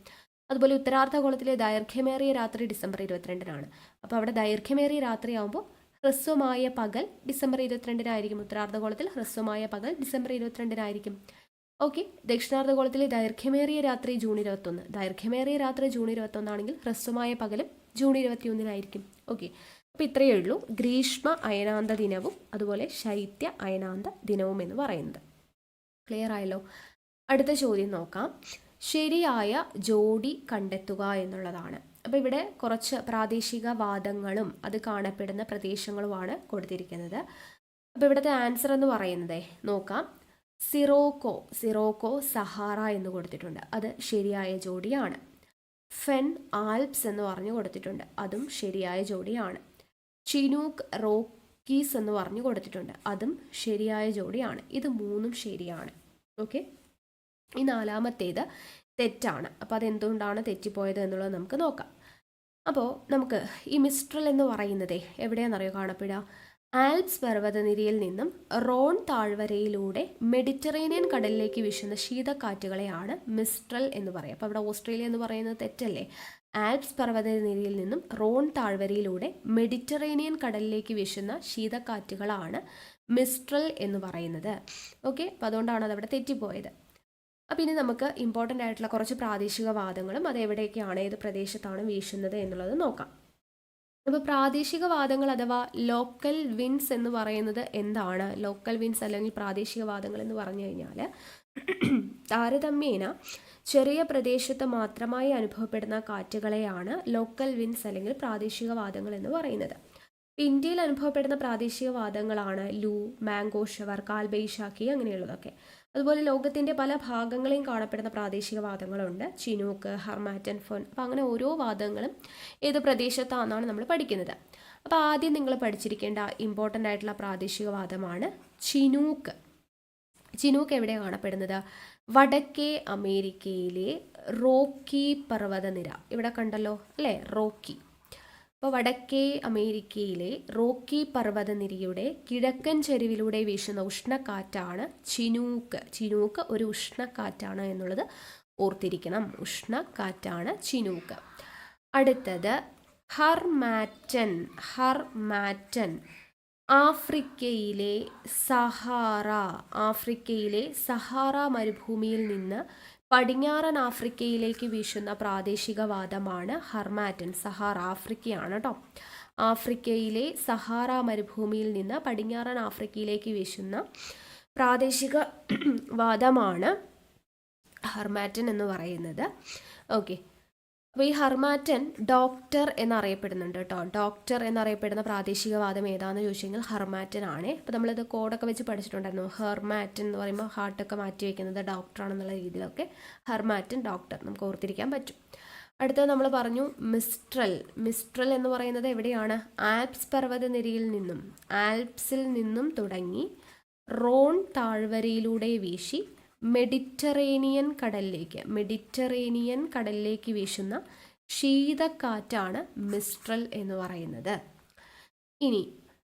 അതുപോലെ ഉത്തരാർദ്ധഗോളത്തിലെ ദൈർഘ്യമേറിയ രാത്രി ഡിസംബർ 22-നാണ്. അപ്പോൾ അവിടെ ദൈർഘ്യമേറിയ രാത്രിയാകുമ്പോൾ ഹ്രസ്വമായ പകൽ ഡിസംബർ 22-നായിരിക്കും. ഉത്തരാർദ്ധഗോളത്തിൽ ഹ്രസ്വമായ പകൽ ഡിസംബർ 22-നായിരിക്കും. ഓക്കെ. ദക്ഷിണാർദ്ധഗോളത്തിലെ ദൈർഘ്യമേറിയ രാത്രി ജൂൺ 21. ദൈർഘ്യമേറിയ രാത്രി ജൂൺ 21 ആണെങ്കിൽ ഹ്രസ്വമായ പകലും ജൂൺ 21-നായിരിക്കും. ഓക്കെ. അപ്പോൾ ഇത്രയേ ഉള്ളൂ ഗ്രീഷ്മ അയനാന്ത ദിനവും അതുപോലെ ശൈത്യ അയനാന്ത ദിനവും എന്ന് പറയുന്നത്. ക്ലിയർ ആയല്ലോ? അടുത്ത ചോദ്യം നോക്കാം. ശരിയായ ജോഡി കണ്ടെത്തുക എന്നുള്ളതാണ്. അപ്പോൾ ഇവിടെ കുറച്ച് പ്രാദേശിക വാദങ്ങളും അത് കാണപ്പെടുന്ന പ്രദേശങ്ങളുമാണ് കൊടുത്തിരിക്കുന്നത്. അപ്പോൾ ഇവിടുത്തെ ആൻസർ എന്ന് പറയുന്നത് നോക്കാം. സിറോക്കോ സഹാറ എന്ന് കൊടുത്തിട്ടുണ്ട്. അത് ശരിയായ ജോഡിയാണ്. ഫെൻ ആൽപ്സ് എന്ന് പറഞ്ഞു കൊടുത്തിട്ടുണ്ട്. അതും ശരിയായ ജോഡിയാണ്. ചിനൂക്ക് റോക്കീസ് എന്ന് പറഞ്ഞു കൊടുത്തിട്ടുണ്ട്. അതും ശരിയായ ജോഡിയാണ്. ഇത് 3ഉം ശരിയാണ്. ഓക്കെ. ഈ 4മത്തേത് തെറ്റാണ്. അപ്പോൾ അതെന്തുകൊണ്ടാണ് തെറ്റിപ്പോയത് എന്നുള്ളത് നമുക്ക് നോക്കാം. അപ്പോൾ നമുക്ക് ഈ മിസ്ട്രൽ എന്ന് പറയുന്നത് എവിടെയാണെന്നറിയോ കാണപ്പെടുക? ആൽപ്സ് പർവ്വതനിരയിൽ നിന്നും റോൺ താഴ്വരയിലൂടെ മെഡിറ്ററേനിയൻ കടലിലേക്ക് വീശുന്ന ശീതക്കാറ്റുകളെയാണ് മിസ്ട്രൽ എന്ന് പറയുക. അപ്പോൾ ഇവിടെ ഓസ്ട്രേലിയ എന്ന് പറയുന്നത് തെറ്റല്ലേ? ആൽപ്സ് പർവ്വതനിരയിൽ നിന്നും റോൺ താഴ്വരയിലൂടെ മെഡിറ്ററേനിയൻ കടലിലേക്ക് വീശുന്ന ശീതക്കാറ്റുകളാണ് മിസ്ട്രൽ എന്ന് പറയുന്നത്. ഓക്കെ. അപ്പോൾ അതുകൊണ്ടാണ് അതവിടെ തെറ്റിപ്പോയത്. അപ്പോൾ ഇനി നമുക്ക് ഇമ്പോർട്ടൻ്റ് ആയിട്ടുള്ള കുറച്ച് പ്രാദേശിക വാദങ്ങളും അത് എവിടെയൊക്കെയാണ്, ഏത് പ്രദേശത്താണ് വീശുന്നത് എന്നുള്ളത് നോക്കാം. അപ്പോൾ പ്രാദേശിക വാദങ്ങൾ അഥവാ ലോക്കൽ വിൻസ് എന്ന് പറയുന്നത് എന്താണ്? ലോക്കൽ വിൻസ് അല്ലെങ്കിൽ പ്രാദേശിക വാദങ്ങൾ എന്ന് പറഞ്ഞു കഴിഞ്ഞാൽ താരതമ്യേന ചെറിയ പ്രദേശത്ത് മാത്രമായി അനുഭവപ്പെടുന്ന കാറ്റുകളെയാണ് ലോക്കൽ വിൻസ് അല്ലെങ്കിൽ പ്രാദേശിക വാദങ്ങൾ എന്ന് പറയുന്നത്. ഇന്ത്യയിൽ അനുഭവപ്പെടുന്ന പ്രാദേശിക വാദങ്ങളാണ് ലൂ, മാംഗോ ഷവർ, കാൽബൈശാഖി അങ്ങനെയുള്ളതൊക്കെ. അതുപോലെ ലോകത്തിൻ്റെ പല ഭാഗങ്ങളെയും കാണപ്പെടുന്ന പ്രാദേശിക വാദങ്ങളുണ്ട്. Chinook, harmattan, phone. അപ്പോൾ അങ്ങനെ ഓരോ വാദങ്ങളും ഏത് പ്രദേശത്താണെന്നാണ് നമ്മൾ പഠിക്കുന്നത്. അപ്പോൾ ആദ്യം നിങ്ങൾ പഠിച്ചിരിക്കേണ്ട ഇമ്പോർട്ടൻ്റ് ആയിട്ടുള്ള പ്രാദേശിക വാദമാണ് ചിനൂക്ക്. ചിനൂക്ക് എവിടെയാണ് കാണപ്പെടുന്നത്? വടക്കേ അമേരിക്കയിലെ റോക്കി പർവ്വതനിര. ഇവിടെ കണ്ടല്ലോ അല്ലേ? റോക്കി. അപ്പോൾ വടക്കേ അമേരിക്കയിലെ റോക്കി പർവ്വതനിരയുടെ കിഴക്കൻ ചെരുവിലൂടെ വീശുന്ന ഉഷ്ണക്കാറ്റാണ് ചിനൂക്ക്. ചിനൂക്ക് ഒരു ഉഷ്ണക്കാറ്റാണ് എന്നുള്ളത് ഓർത്തിരിക്കണം. ഉഷ്ണക്കാറ്റാണ് ചിനൂക്ക്. അടുത്തത് ഹർമാറ്റൻ. ആഫ്രിക്കയിലെ സഹാറ മരുഭൂമിയിൽ നിന്ന് പടിഞ്ഞാറൻ ആഫ്രിക്കയിലേക്ക് വീശുന്ന പ്രാദേശിക വാദമാണ് ഹർമാറ്റൻ. സഹാറ ആഫ്രിക്കയാണ് കേട്ടോ. ആഫ്രിക്കയിലെ സഹാറ മരുഭൂമിയിൽ നിന്ന് പടിഞ്ഞാറൻ ആഫ്രിക്കയിലേക്ക് വീശുന്ന പ്രാദേശിക വാദമാണ് ഹർമാറ്റൻ എന്ന് പറയുന്നത്. ഓക്കെ. അപ്പോൾ ഈ ഹർമാറ്റൻ ഡോക്ടർ എന്നറിയപ്പെടുന്നുണ്ട് കേട്ടോ. ഡോക്ടർ എന്നറിയപ്പെടുന്ന പ്രാദേശികവാദം ഏതാണെന്ന് ചോദിച്ചു കഴിഞ്ഞാൽ ഹർമാറ്റൻ ആണ്. അപ്പോൾ നമ്മളിത് കോഡൊക്കെ വെച്ച് പഠിച്ചിട്ടുണ്ടായിരുന്നു. ഹെർമാറ്റൻ എന്ന് പറയുമ്പോൾ ഹാർട്ടൊക്കെ മാറ്റി വയ്ക്കുന്നത് ഡോക്ടറാണെന്നുള്ള രീതിയിലൊക്കെ ഹർമാറ്റൻ ഡോക്ടർ നമുക്ക് ഓർത്തിരിക്കാൻ പറ്റും. അടുത്തത് നമ്മൾ പറഞ്ഞു മിസ്ട്രൽ. മിസ്ട്രൽ എന്ന് പറയുന്നത് എവിടെയാണ്? ആൽപ്സ് പർവ്വതനിരയിൽ നിന്നും, ആൽപ്സിൽ നിന്നും തുടങ്ങി റോൺ താഴ്വരയിലൂടെ വീശി മെഡിറ്ററേനിയൻ കടലിലേക്ക് വീശുന്ന ശീതക്കാറ്റാണ് മിസ്ട്രൽ എന്ന് പറയുന്നത്. ഇനി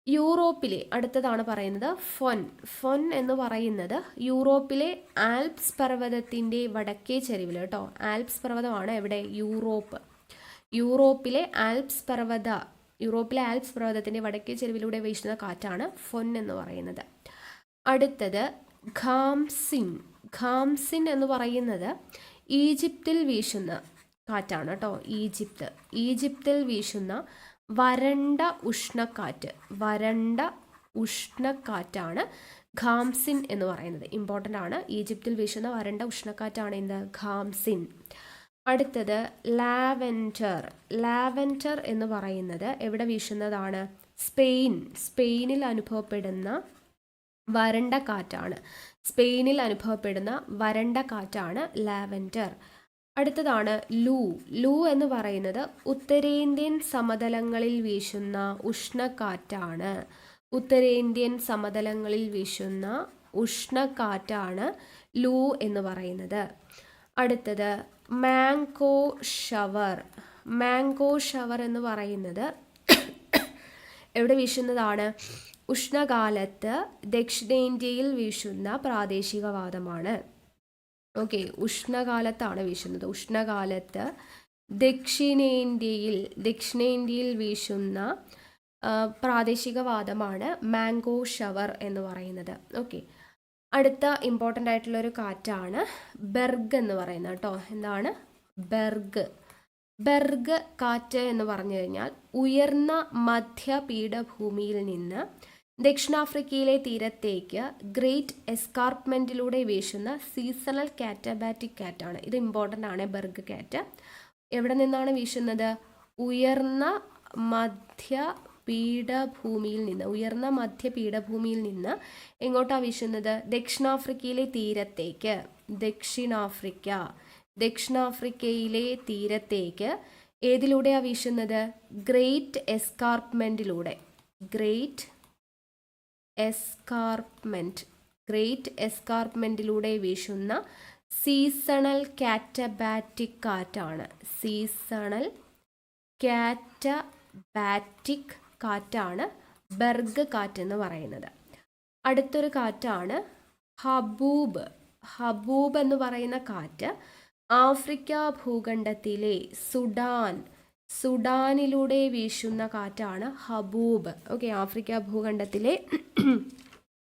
യൂറോപ്പിലെ അടുത്തതാണ് പറയുന്നത് ഫൊൻ. ഫൊൻ എന്ന് പറയുന്നത് യൂറോപ്പിലെ ആൽപ്സ് പർവ്വതത്തിൻ്റെ വടക്കേ ചരിവിൽ കേട്ടോ. ആൽപ്സ് പർവ്വതമാണ് എവിടെ? യൂറോപ്പ്. യൂറോപ്പിലെ ആൽപ്സ് പർവ്വതത്തിൻ്റെ വടക്കേ ചരിവിലൂടെ വീശുന്ന കാറ്റാണ് ഫൊൻ എന്ന് പറയുന്നത്. അടുത്തത് ഖാംസിൻ. ഖാംസിൻ എന്ന് പറയുന്നത് ഈജിപ്തിൽ വീശുന്ന കാറ്റാണ് കേട്ടോ. ഈജിപ്തിൽ വീശുന്ന വരണ്ട ഉഷ്ണക്കാറ്റാണ് ഖാംസിൻ എന്ന് പറയുന്നത്. ഇമ്പോർട്ടൻ്റ് ആണ്. ഈജിപ്തിൽ വീശുന്ന വരണ്ട ഉഷ്ണക്കാറ്റാണ് എന്ത്? ഖാംസിൻ. അടുത്തത് ലാവെൻഡർ. ലാവെൻഡർ എന്ന് പറയുന്നത് എവിടെ വീശുന്നതാണ്? സ്പെയിനിൽ അനുഭവപ്പെടുന്ന വരണ്ട കാറ്റാണ് ലാവെൻഡർ. അടുത്തതാണ് ലൂ. ലൂ എന്ന് പറയുന്നത് ഉത്തരേന്ത്യൻ സമതലങ്ങളിൽ വീശുന്ന ഉഷ്ണക്കാറ്റാണ് ലൂ എന്ന് പറയുന്നത്. അടുത്തത് മാംഗോ ഷവർ എന്ന് പറയുന്നത് എവിടെ വീശുന്നതാണ്? ഉഷ്ണകാലത്ത് ദക്ഷിണേന്ത്യയിൽ വീശുന്ന പ്രാദേശികവാദമാണ്. ഓക്കെ, ഉഷ്ണകാലത്താണ് വീശുന്നത്. ഉഷ്ണകാലത്ത് ദക്ഷിണേന്ത്യയിൽ വീശുന്ന പ്രാദേശികവാദമാണ് മാംഗോ ഷവർ എന്ന് പറയുന്നത്. ഓക്കെ, അടുത്ത ഇമ്പോർട്ടൻ്റ് ആയിട്ടുള്ളൊരു കാറ്റാണ് ബെർഗ് എന്ന് പറയുന്നത് കേട്ടോ. എന്താണ് ബെർഗ് കാറ്റ് എന്ന് പറഞ്ഞു കഴിഞ്ഞാൽ ഉയർന്ന മധ്യപീഠഭൂമിയിൽ നിന്ന് ദക്ഷിണാഫ്രിക്കയിലെ തീരത്തേക്ക് ഗ്രേറ്റ് എസ്കാർപ്മെൻറ്റിലൂടെ വീശുന്ന സീസണൽ കാറ്റബാറ്റിക് കാറ്റാണ്. ഇത് ഇമ്പോർട്ടൻ്റ് ആണ്. ബെർഗ് കാറ്റ് എവിടെ നിന്നാണ് വീശുന്നത്? ഉയർന്ന മധ്യപീഠഭൂമിയിൽ നിന്ന് എങ്ങോട്ടാണ് വീശുന്നത്? ദക്ഷിണാഫ്രിക്കയിലെ തീരത്തേക്ക്. ദക്ഷിണാഫ്രിക്കയിലെ തീരത്തേക്ക് ഏതിലൂടെയാണ് വീശുന്നത്? ഗ്രേറ്റ് എസ്കാർപ്മെൻറ്റിലൂടെ വീശുന്ന സീസണൽ കാറ്റബാറ്റിക് കാറ്റാണ് ബെർഗ് കാറ്റ് എന്ന് പറയുന്നത്. അടുത്തൊരു കാറ്റാണ് ഹബൂബ് എന്ന് പറയുന്ന കാറ്റ് ആഫ്രിക്ക ഭൂഖണ്ഡത്തിലെ സുഡാനിലൂടെ വീശുന്ന കാറ്റാണ് ഹബൂബ്. ഓക്കെ, ആഫ്രിക്ക ഭൂഖണ്ഡത്തിലെ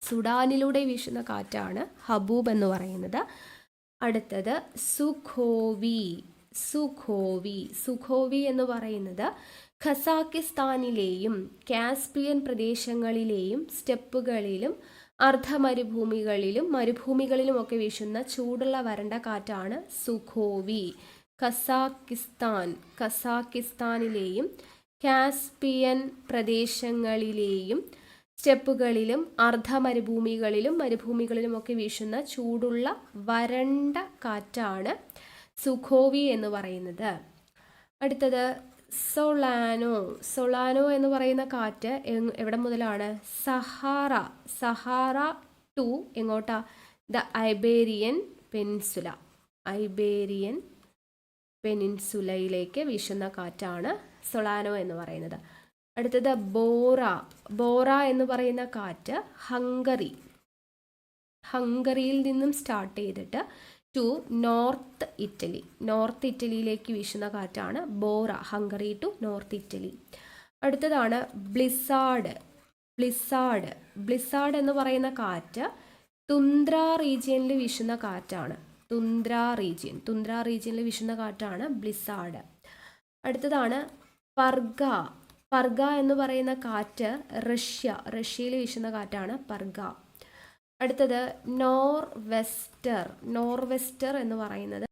സുഡാനിലൂടെ വീശുന്ന കാറ്റാണ് ഹബൂബ് എന്ന് പറയുന്നത്. അടുത്തത് സുഖോവി എന്ന് പറയുന്നത് ഖസാക്കിസ്ഥാനിലെയും കാസ്പിയൻ പ്രദേശങ്ങളിലെയും സ്റ്റെപ്പുകളിലും മരുഭൂമികളിലും ഒക്കെ വീശുന്ന ചൂടുള്ള വരണ്ട കാറ്റാണ് സുഖോവി. ഖസാക്കിസ്ഥാനിലെയും കാസ്പിയൻ പ്രദേശങ്ങളിലെയും സ്റ്റെപ്പുകളിലും മരുഭൂമികളിലും ഒക്കെ വീശുന്ന ചൂടുള്ള വരണ്ട കാറ്റാണ് സുഖോവി എന്ന് പറയുന്നത്. അടുത്തത് സൊളാനോ എന്ന് പറയുന്ന കാറ്റ് എവിടെ മുതലാണ്? സഹാറ ടു എങ്ങോട്ടാ? ദ ഐബേരിയൻ പെനിൻസുലയിലേക്ക് വീശുന്ന കാറ്റാണ് സൊളാനോ എന്ന് പറയുന്നത്. അടുത്തത് ബോറ എന്ന് പറയുന്ന കാറ്റ് ഹംഗറിയിൽ നിന്നും സ്റ്റാർട്ട് ചെയ്തിട്ട് ടു നോർത്ത് ഇറ്റലിയിലേക്ക് വീശുന്ന കാറ്റാണ് bora. Hungary to north Italy. അടുത്തതാണ് ബ്ലിസാർഡ് എന്ന് പറയുന്ന കാറ്റ് തുന്ദ്ര റീജിയനിൽ വീശുന്ന കാറ്റാണ്. തുന്ദ്ര റീജിയനിൽ വീശുന്ന കാറ്റാണ് ബ്ലിസാർഡ്. അടുത്തതാണ് പർഗ എന്ന് പറയുന്ന കാറ്റ് റഷ്യയിൽ വീശുന്ന കാറ്റാണ് പർഗ. അടുത്തത് നോർവെസ്റ്റർ എന്ന് പറയുന്നത്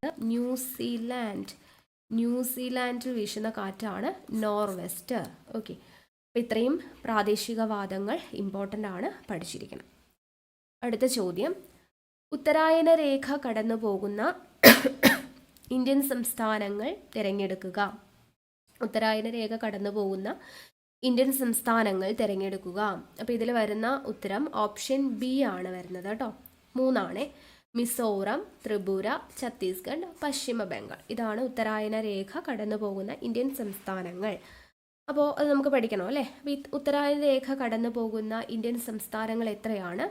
ന്യൂസിലാൻഡിൽ വീശുന്ന കാറ്റാണ് നോർ വെസ്റ്റർ. ഓക്കെ, അപ്പോൾ ഇത്രയും പ്രാദേശികവാദങ്ങൾ ഇമ്പോർട്ടൻ്റ് ആണ്, പഠിച്ചിരിക്കണം. അടുത്ത ചോദ്യം, ഉത്തരായന രേഖ കടന്നു പോകുന്ന ഇന്ത്യൻ സംസ്ഥാനങ്ങൾ തിരഞ്ഞെടുക്കുക. ഉത്തരായന രേഖ കടന്നു പോകുന്ന ഇന്ത്യൻ സംസ്ഥാനങ്ങൾ തിരഞ്ഞെടുക്കുക. അപ്പോൾ ഇതിൽ വരുന്ന ഉത്തരം ഓപ്ഷൻ ബി ആണ് വരുന്നത് കേട്ടോ. 3 മിസോറം, ത്രിപുര, ഛത്തീസ്ഗഡ്, പശ്ചിമ ബംഗാൾ. ഇതാണ് ഉത്തരായന രേഖ കടന്നു പോകുന്ന ഇന്ത്യൻ സംസ്ഥാനങ്ങൾ. അപ്പോൾ അത് നമുക്ക് പഠിക്കണം അല്ലേ. ഉത്തരായന രേഖ കടന്നു പോകുന്ന ഇന്ത്യൻ സംസ്ഥാനങ്ങൾ എത്രയാണ്?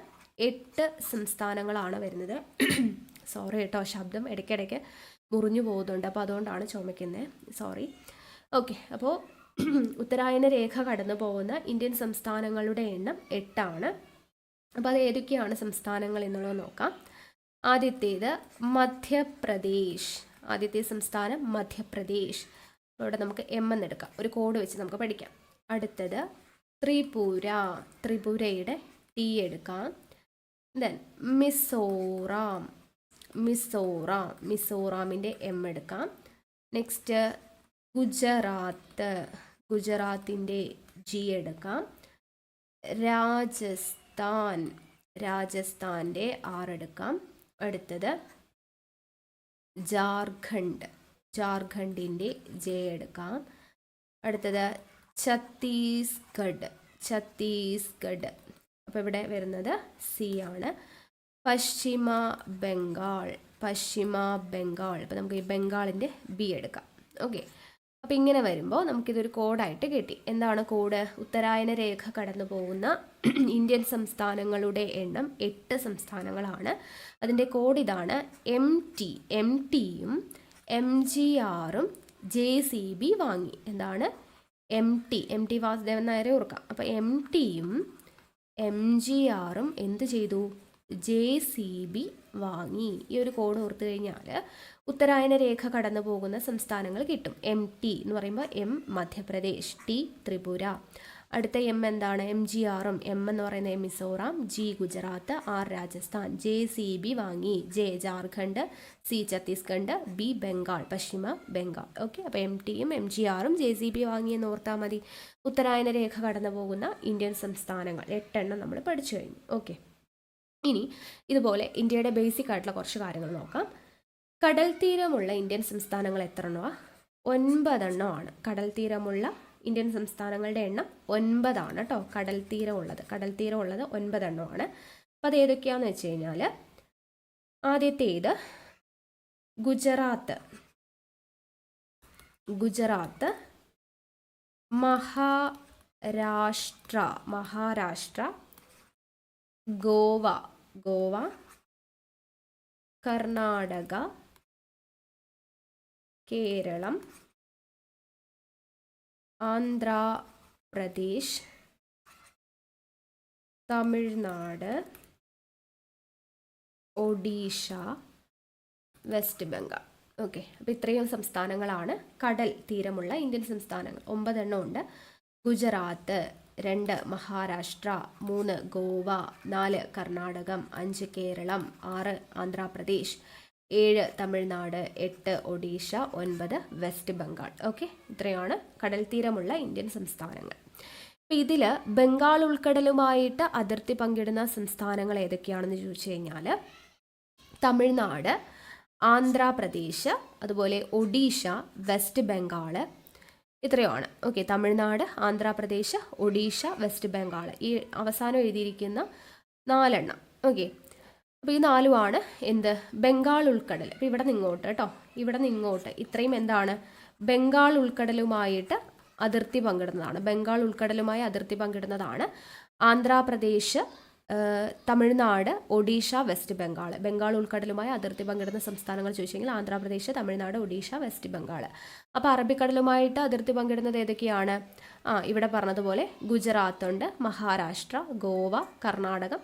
8 സംസ്ഥാനങ്ങളാണ് വരുന്നത്. സോറി കേട്ടോ, ശബ്ദം ഇടയ്ക്കിടയ്ക്ക് മുറിഞ്ഞു പോകുന്നുണ്ട്, അപ്പോൾ അതുകൊണ്ടാണ് ചുമയ്ക്കുന്നത്, സോറി. ഓക്കെ, അപ്പോൾ ഉത്തരായന രേഖ കടന്നു പോകുന്ന ഇന്ത്യൻ സംസ്ഥാനങ്ങളുടെ എണ്ണം 8 ആണ്. അപ്പോൾ അത് ഏതൊക്കെയാണ് സംസ്ഥാനങ്ങൾ എന്നുള്ളത് നോക്കാം. ആദ്യത്തേത് മധ്യപ്രദേശ്. ആദ്യത്തെ സംസ്ഥാനം മധ്യപ്രദേശ്. ഇവിടെ നമുക്ക് എം എന്നെടുക്കാം, ഒരു കോഡ് വെച്ച് നമുക്ക് പഠിക്കാം. അടുത്തത് ത്രിപുര. ത്രിപുരയുടെ ടി എടുക്കാം. ദെൻ മിസോറാം. മിസോറാം, മിസോറാമിൻ്റെ എം എടുക്കാം. നെക്സ്റ്റ് ഗുജറാത്ത്. ഗുജറാത്തിൻ്റെ ജി എടുക്കാം. രാജസ്ഥാൻ. രാജസ്ഥാൻ്റെ ആർ എടുക്കാം. അടുത്തത് ജാർഖണ്ഡ്. ജാർഖണ്ഡിൻ്റെ ജെ എടുക്കാം. അടുത്തത് ഛത്തീസ്ഗഡ്. ഛത്തീസ്ഗഡ്, അപ്പോൾ ഇവിടെ വരുന്നത് സി ആണ്. പശ്ചിമ ബംഗാൾ. പശ്ചിമ ബംഗാൾ, അപ്പോൾ നമുക്ക് ഈ ബംഗാളിൻ്റെ ബി എടുക്കാം. ഓക്കെ, അപ്പോൾ ഇങ്ങനെ വരുമ്പോൾ നമുക്കിതൊരു കോഡായിട്ട് കിട്ടി. എന്താണ് കോഡ്? ഉത്തരായന രേഖ കടന്നു പോകുന്ന ഇന്ത്യൻ സംസ്ഥാനങ്ങളുടെ എണ്ണം 8 സംസ്ഥാനങ്ങളാണ്. അതിൻ്റെ കോഡ് ഇതാണ് MT. MTയും MGRും JCB വാങ്ങി. എന്താണ്? MT വാസുദേവൻ നായരെ ഓർക്കാം. അപ്പോൾ MTയും MGRും എന്ത് ചെയ്തു? JCB വാങ്ങി. ഈ ഒരു കോഡ് ഓർത്തു കഴിഞ്ഞാൽ ഉത്തരായന രേഖ കടന്നു പോകുന്ന സംസ്ഥാനങ്ങൾ കിട്ടും. MT എന്ന് പറയുമ്പോൾ M മധ്യപ്രദേശ്, T ത്രിപുര. അടുത്ത എം എന്താണ്? MGRും. M എന്ന് പറയുന്നത് Mizoram, G Gujarat, R Rajasthan. JCB വാങ്ങി. J Jharkhand, C Chhattisgarh, B Bengal, പശ്ചിമ ബംഗാൾ. ഓക്കെ, അപ്പോൾ MTയും MGRും JCB വാങ്ങിയെന്ന് ഓർത്താൽ മതി. ഉത്തരായന രേഖ കടന്നു പോകുന്ന ഇന്ത്യൻ സംസ്ഥാനങ്ങൾ 8 എണ്ണം നമ്മൾ പഠിച്ചു കഴിഞ്ഞു. ഓക്കെ, ഇനി ഇതുപോലെ ഇന്ത്യയുടെ ബേസിക് ആയിട്ടുള്ള കുറച്ച് കാര്യങ്ങൾ നോക്കാം. കടൽ തീരമുള്ള ഇന്ത്യൻ സംസ്ഥാനങ്ങൾ എത്ര എണ്ണമാണ്? 9 എണ്ണമാണ്. കടൽ തീരമുള്ള ഇന്ത്യൻ സംസ്ഥാനങ്ങളുടെ എണ്ണം 9 ആണ് കേട്ടോ. കടൽ തീരമുള്ളത് 9 എണ്ണമാണ്. അപ്പോൾ അത് ഏതൊക്കെയാണെന്ന് വെച്ച് കഴിഞ്ഞാൽ, ആദ്യത്തേത് ഗുജറാത്ത്. ഗുജറാത്ത്, മഹാരാഷ്ട്ര, ഗോവ, കർണാടക, കേരളം, ആന്ധ്രാപ്രദേശ്, തമിഴ്നാട്, ഒഡീഷ, വെസ്റ്റ് ബംഗാൾ. ഓക്കെ, അപ്പോൾ ഇത്രയും സംസ്ഥാനങ്ങളാണ് കടൽ തീരമുള്ള ഇന്ത്യൻ സംസ്ഥാനങ്ങൾ. 9 എണ്ണം ഉണ്ട്. ഗുജറാത്ത്, 2 മഹാരാഷ്ട്ര, 3 ഗോവ, 4 കർണാടകം, 5 കേരളം, 6 ആന്ധ്രാപ്രദേശ്, 7 തമിഴ്നാട്, 8 ഒഡീഷ, 9 വെസ്റ്റ് ബംഗാൾ. ഓക്കെ, ഇത്രയാണ് കടൽ തീരമുള്ള ഇന്ത്യൻ സംസ്ഥാനങ്ങൾ. അപ്പോൾ ഇതിൽ ബംഗാൾ ഉൾക്കടലുമായിട്ട് അതിർത്തി പങ്കിടുന്ന സംസ്ഥാനങ്ങൾ ഏതൊക്കെയാണെന്ന് ചോദിച്ചു കഴിഞ്ഞാൽ, തമിഴ്നാട്, ആന്ധ്രാപ്രദേശ്, അതുപോലെ ഒഡീഷ, വെസ്റ്റ് ബംഗാൾ, ഇത്രയുമാണ്. ഓക്കെ, തമിഴ്നാട്, ആന്ധ്രാപ്രദേശ്, ഒഡീഷ, വെസ്റ്റ് ബംഗാൾ, ഈ അവസാനം എഴുതിയിരിക്കുന്ന 4 എണ്ണം. ഓക്കെ, അപ്പോൾ ഈ 4 എന്ത്? ബംഗാൾ ഉൾക്കടൽ. അപ്പോൾ ഇവിടെ നിങ്ങോട്ട് കേട്ടോ, ഇവിടെ നിങ്ങോട്ട് ഇത്രയും എന്താണ്? ബംഗാൾ ഉൾക്കടലുമായിട്ട് അതിർത്തി പങ്കിടുന്നതാണ്. ബംഗാൾ ഉൾക്കടലുമായി അതിർത്തി പങ്കിടുന്നതാണ്. ആന്ധ്രാപ്രദേശ്, തമിഴ്നാട്, ഒഡീഷ, വെസ്റ്റ് ബംഗാൾ. ബംഗാൾ ഉൾക്കടലുമായി അതിർത്തി പങ്കിടുന്ന സംസ്ഥാനങ്ങൾ ചോദിച്ചെങ്കിൽ ആന്ധ്രാപ്രദേശ്, തമിഴ്നാട്, ഒഡീഷ, വെസ്റ്റ് ബംഗാൾ. അപ്പോൾ അറബിക്കടലുമായിട്ട് അതിർത്തി പങ്കിടുന്നത് ഏതൊക്കെയാണ്? ഇവിടെ പറഞ്ഞതുപോലെ ഗുജറാത്ത് ഉണ്ട്, മഹാരാഷ്ട്ര, ഗോവ, കർണാടകം,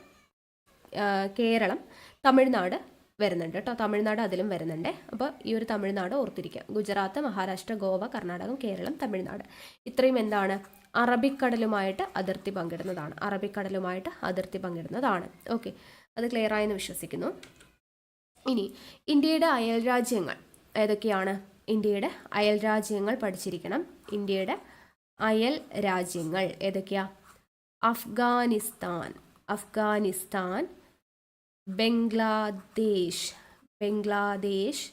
കേരളം, തമിഴ്നാട് വരുന്നുണ്ട് കേട്ടോ. തമിഴ്നാട് അതിലും വരുന്നുണ്ട്. അപ്പോൾ ഈ ഒരു തമിഴ്നാട് ഓർത്തിരിക്കുക. ഗുജറാത്ത്, മഹാരാഷ്ട്ര, ഗോവ, കർണാടകം, കേരളം, തമിഴ്നാട്. ഇത്രയും എന്താണ്? അറബിക്കടലുമായിട്ട് അതിർത്തി പങ്കിടുന്നതാണ്. അറബിക്കടലുമായിട്ട് അതിർത്തി പങ്കിടുന്നതാണ്. ഓക്കെ, അത് ക്ലിയർ ആയെന്ന് വിശ്വസിക്കുന്നു. ഇനി ഇന്ത്യയുടെ അയൽ രാജ്യങ്ങൾ ഏതൊക്കെയാണ്? ഇന്ത്യയുടെ അയൽ രാജ്യങ്ങൾ പഠിച്ചിരിക്കണം. ഇന്ത്യയുടെ അയൽ രാജ്യങ്ങൾ ഏതൊക്കെയാ? അഫ്ഗാനിസ്ഥാൻ, ബംഗ്ലാദേശ്,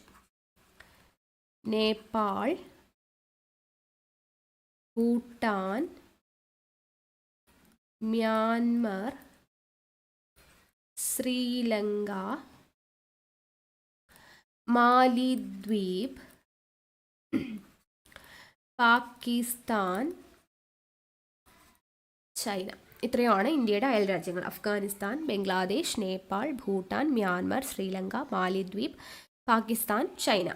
നേപ്പാൾ, ഭൂട്ടാൻ, മ്യാൻമർ, ശ്രീലങ്ക, മാലിദ്വീപ്, പാകിസ്ഥാൻ, ചൈന. ഇത്രയുമാണ് ഇന്ത്യയുടെ അയൽ രാജ്യങ്ങൾ. അഫ്ഗാനിസ്ഥാൻ, ബംഗ്ലാദേശ്, നേപ്പാൾ, ഭൂട്ടാൻ, മ്യാൻമർ, ശ്രീലങ്ക, മാലിദ്വീപ്, പാകിസ്ഥാൻ, ചൈന.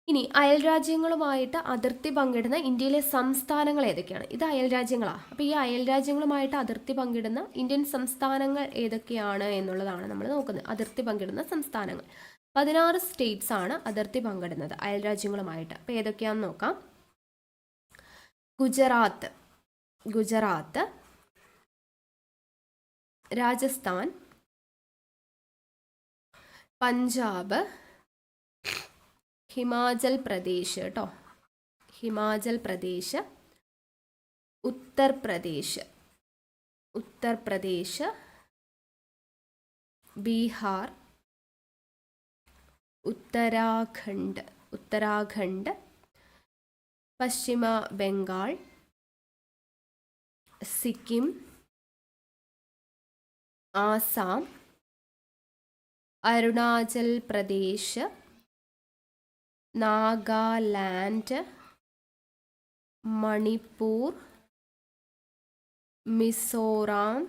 ഇനി അയൽ രാജ്യങ്ങളുമായിട്ട് അതിർത്തി പങ്കിടുന്ന ഇന്ത്യയിലെ സംസ്ഥാനങ്ങൾ ഏതൊക്കെയാണ്? ഇത് അയൽ രാജ്യങ്ങളാണ്. അപ്പോൾ ഈ അയൽ രാജ്യങ്ങളുമായിട്ട് അതിർത്തി പങ്കിടുന്ന ഇന്ത്യൻ സംസ്ഥാനങ്ങൾ ഏതൊക്കെയാണ് എന്നുള്ളതാണ് നമ്മൾ നോക്കുന്നത്. അതിർത്തി പങ്കിടുന്ന സംസ്ഥാനങ്ങൾ 16 സ്റ്റേറ്റ്സ് ആണ് അതിർത്തി പങ്കിടുന്നത് അയൽ രാജ്യങ്ങളുമായിട്ട്. അപ്പോൾ ഏതൊക്കെയാണെന്ന് നോക്കാം. ഗുജറാത്ത്, രാജസ്ഥാൻ, പഞ്ചാബ്, ഹിമാചൽ പ്രദേശ്, ഉത്തർപ്രദേശ്, ബീഹാർ, ഉത്തരാഖണ്ഡ്, പശ്ചിമ ബംഗാൾ, സിക്കിം, ആസാം, അരുണാചൽ പ്രദേശ്, നാഗാലാൻഡ്, മണിപ്പൂർ, മിസോറാം,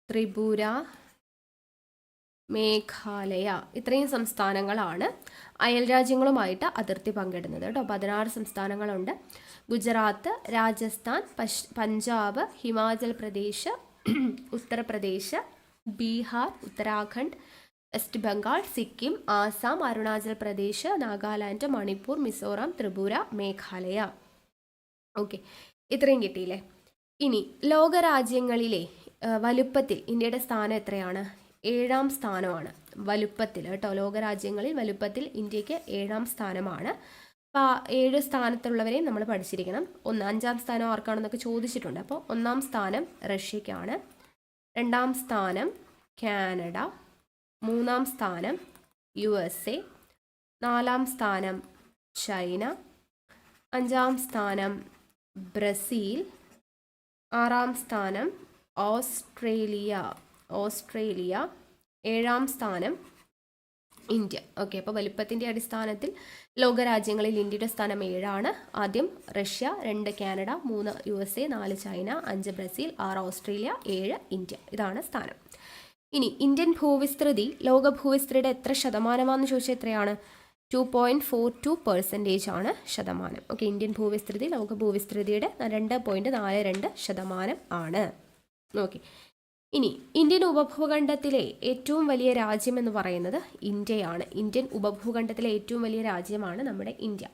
ത്രിപുര, മേഘാലയ. ഇത്രയും സംസ്ഥാനങ്ങളാണ് അയൽ രാജ്യങ്ങളുമായിട്ട് അതിർത്തി പങ്കിടുന്നത് കേട്ടോ. 16 സംസ്ഥാനങ്ങളുണ്ട്. ഗുജറാത്ത്, രാജസ്ഥാൻ, പഞ്ചാബ്, ഹിമാചൽ പ്രദേശ്, ഉത്തർപ്രദേശ്, ബീഹാർ, ഉത്തരാഖണ്ഡ്, വെസ്റ്റ് ബംഗാൾ, സിക്കിം, ആസാം, അരുണാചൽ പ്രദേശ്, നാഗാലാൻഡ്, മണിപ്പൂർ, മിസോറാം, ത്രിപുര, മേഘാലയ. ഓക്കെ, ഇത്രയും കിട്ടിയില്ലേ? ഇനി ലോകരാജ്യങ്ങളിലെ വലുപ്പത്തിൽ ഇന്ത്യയുടെ സ്ഥാനം എത്രയാണ്? 7ാം സ്ഥാനമാണ് വലുപ്പത്തിൽ കേട്ടോ. ലോകരാജ്യങ്ങളിൽ വലുപ്പത്തിൽ ഇന്ത്യക്ക് 7ാം സ്ഥാനമാണ്. അപ്പോൾ 7 സ്ഥാനത്തുള്ളവരെയും നമ്മൾ പഠിച്ചിരിക്കണം. 5ാം സ്ഥാനം ആർക്കാണെന്നൊക്കെ ചോദിച്ചിട്ടുണ്ട്. അപ്പോൾ 1ാം സ്ഥാനം റഷ്യക്കാണ്, 2ാം സ്ഥാനം കാനഡ, 3ാം സ്ഥാനം USA, 4ാം സ്ഥാനം ചൈന, 5ാം സ്ഥാനം ബ്രസീൽ, 6ാം സ്ഥാനം ഓസ്ട്രേലിയ, 7ാം സ്ഥാനം ഇന്ത്യ. ഓക്കെ, അപ്പോൾ വലുപ്പത്തിൻ്റെ അടിസ്ഥാനത്തിൽ ലോകരാജ്യങ്ങളിൽ ഇന്ത്യയുടെ സ്ഥാനം 7ആണ്. ആദ്യം Russia, 2 Canada, 3 USA, 4 China, 5 Brazil, 6 Australia, 7 India. ഇതാണ് സ്ഥാനം. ഇനി ഇന്ത്യൻ ഭൂവിസ്തൃതി ലോക ഭൂവിസ്തൃതിയുടെ എത്ര ശതമാനമാണെന്ന് ചോദിച്ചാൽ എത്രയാണ്? 2.42% ആണ് ശതമാനം. ഓക്കെ, ഇന്ത്യൻ ഭൂവിസ്തൃതി ലോക ഭൂവിസ്തൃതിയുടെ 2.42% ആണ്. ഓക്കെ, ഇനി ഇന്ത്യൻ ഉപഭൂഖണ്ഡത്തിലെ ഏറ്റവും വലിയ രാജ്യം എന്ന് പറയുന്നത് ഇന്ത്യയാണ്. ഇന്ത്യൻ ഉപഭൂഖണ്ഡത്തിലെ ഏറ്റവും വലിയ രാജ്യമാണ് നമ്മുടെ ഇന്ത്യ.